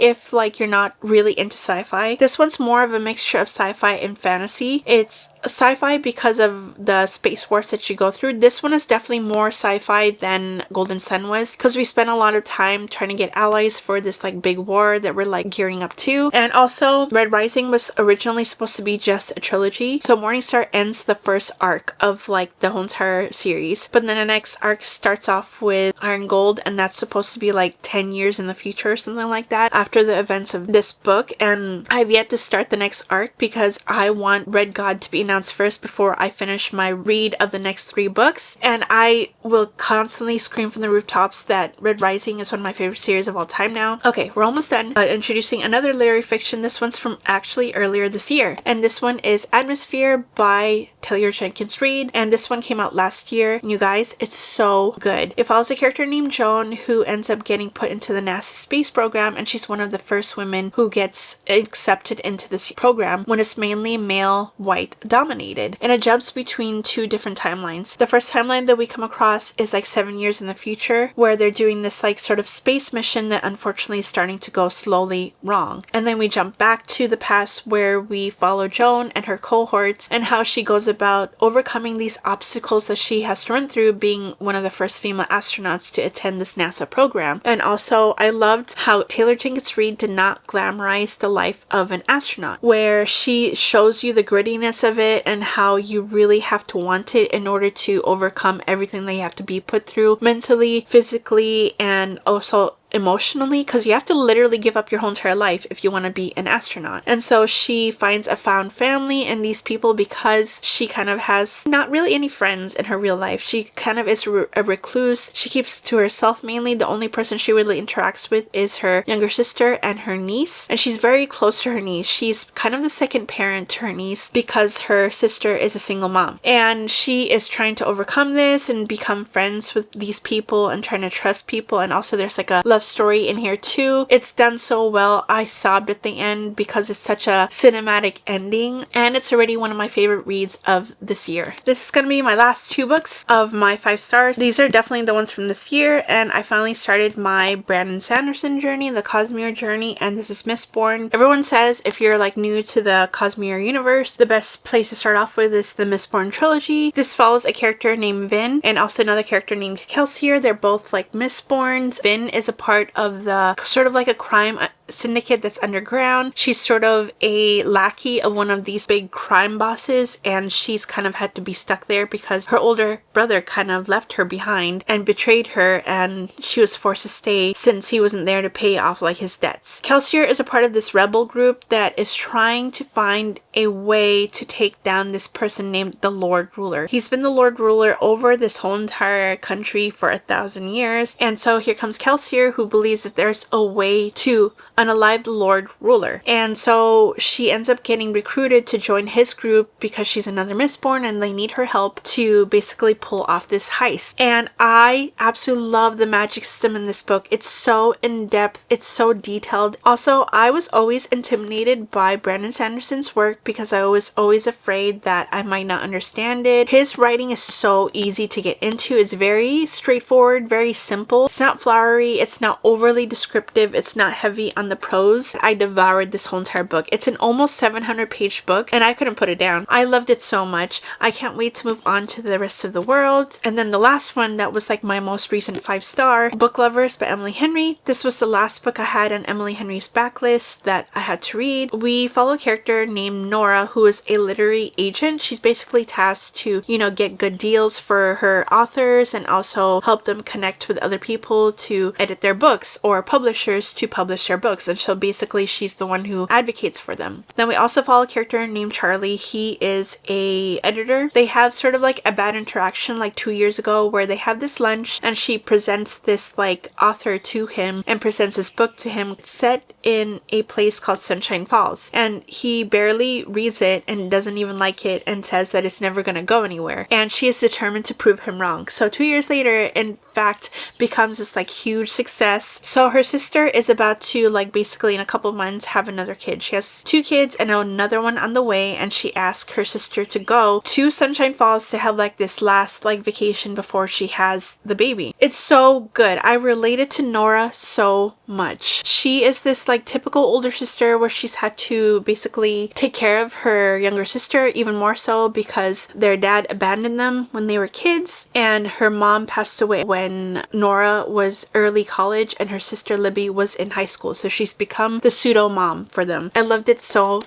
if like you're not really into sci-fi. This one's more of a mixture of sci-fi and fantasy. It's sci-fi because of the space wars that you go through. This one is definitely more sci-fi than Golden Sun was, because we spent a lot of time trying to get allies for this like big war that we're like gearing up to. And also Red Rising was originally supposed to be just a trilogy, so Morningstar ends the first arc of like the whole entire series, but then the next arc starts off with Iron Gold, and that's supposed to be like 10 years in the future or something like that after the events of this book. And I've yet to start the next arc because I want Red God to be announced first before I finish my read of the next 3 books, and I will constantly scream from the rooftops that Red Rising is one of my favorite series of all time now. Okay, we're almost done. Introducing another literary fiction. This one's from actually earlier this year, and this one is Atmosphere by Taylor Jenkins Reid, and this one came out last year. And you guys, it's so good. It follows a character named Joan who ends up getting put into the NASA space program, and she's one of the first women who gets accepted into this program when it's mainly male, white dominated. And it jumps between two different timelines. The first timeline that we come across is like 7 years in the future, where they're doing this like sort of space mission that unfortunately is starting to go slowly wrong. And then we jump back to the past where we follow Joan and her cohorts and how she goes about overcoming these obstacles that she has to run through, being one of the first female astronauts to attend this NASA program. And also I loved how Taylor Jenkins Reid did not glamorize the life of an astronaut, where she shows you the grittiness of it and how you really have to want it in order to overcome everything that you have to be put through mentally, physically, and also emotionally, because you have to literally give up your whole entire life if you want to be an astronaut. And so she finds a found family in these people because she kind of has not really any friends in her real life. She kind of is a recluse. She keeps to herself mainly. The only person she really interacts with is her younger sister and her niece, and she's very close to her niece. She's kind of the second parent to her niece because her sister is a single mom, and she is trying to overcome this and become friends with these people and trying to trust people. And also there's like a love story in here too. It's done so well. I sobbed at the end because it's such a cinematic ending, and it's already one of my favorite reads of this year. This is going to be my last 2 books of my 5 stars. These are definitely the ones from this year, and I finally started my Brandon Sanderson journey, the Cosmere journey, and this is Mistborn. Everyone says if you're like new to the Cosmere universe, the best place to start off with is the Mistborn trilogy. This follows a character named Vin and also another character named Kelsier. They're both like Mistborns. Vin is a part of the sort of like a crime syndicate that's underground. She's sort of a lackey of one of these big crime bosses, and she's kind of had to be stuck there because her older brother kind of left her behind and betrayed her, and she was forced to stay since he wasn't there to pay off like his debts. Kelsier is a part of this rebel group that is trying to find a way to take down this person named the Lord Ruler. He's been the Lord Ruler over this whole entire country for 1,000 years, and so here comes Kelsier, who believes that there's a way to unalive the Lord Ruler. And so she ends up getting recruited to join his group because she's another Mistborn and they need her help to basically pull off this heist. And I absolutely love the magic system in this book. It's so in-depth, it's so detailed. Also, I was always intimidated by Brandon Sanderson's work because I was always afraid that I might not understand it. His writing is so easy to get into. It's very straightforward, very simple. It's not flowery, it's not overly descriptive, it's not heavy on the prose. I devoured this whole entire book. It's an almost 700-page book and I couldn't put it down. I loved it so much. I can't wait to move on to the rest of the world. And then the last one that was like my most recent 5-star, Book Lovers by Emily Henry. This was the last book I had on Emily Henry's backlist that I had to read. We follow a character named Nora who is a literary agent. She's basically tasked to, you know, get good deals for her authors and also help them connect with other people to edit their books or publishers to publish their books. And so basically she's the one who advocates for them. Then we also follow a character named Charlie. He is a editor. They have sort of like a bad interaction like 2 years ago where they have this lunch and she presents this like author to him and presents this book to him. It's set in a place called Sunshine Falls, and he barely reads it and doesn't even like it and says that it's never going to go anywhere, and she is determined to prove him wrong. So 2 years later, in fact, becomes this like huge success. So her sister is about to like basically in a couple months have another kid. She has 2 kids and another one on the way, and she asks her sister to go to Sunshine Falls to have like this last like vacation before she has the baby. It's so good. I related to Nora so much. She is this like typical older sister where she's had to basically take care of her younger sister, even more so because their dad abandoned them when they were kids, and her mom passed away when when Nora was early college and her sister Libby was in high school. So she's become the pseudo mom for them. I loved it so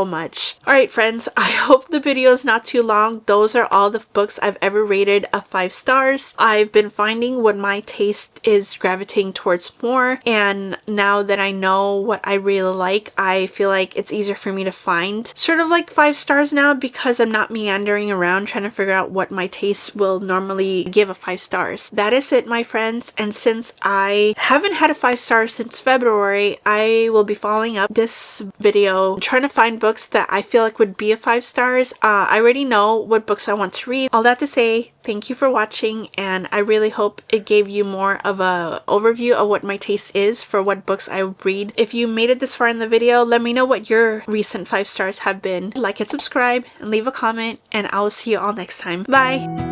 much. Alright friends, I hope the video is not too long. Those are all the books I've ever rated a 5 stars. I've been finding what my taste is gravitating towards more, and now that I know what I really like, I feel like it's easier for me to find sort of like 5 stars now, because I'm not meandering around trying to figure out what my taste will normally give a 5 stars. That is it, my friends, and since I haven't had a 5 star since February, I will be following up this video trying to find books that I feel like would be a 5 stars. I already know what books I want to read. All that to say, thank you for watching, and I really hope it gave you more of a overview of what my taste is for what books I would read. If you made it this far in the video, let me know what your recent 5 stars have been. Like and subscribe and leave a comment, and I will see you all next time. Bye!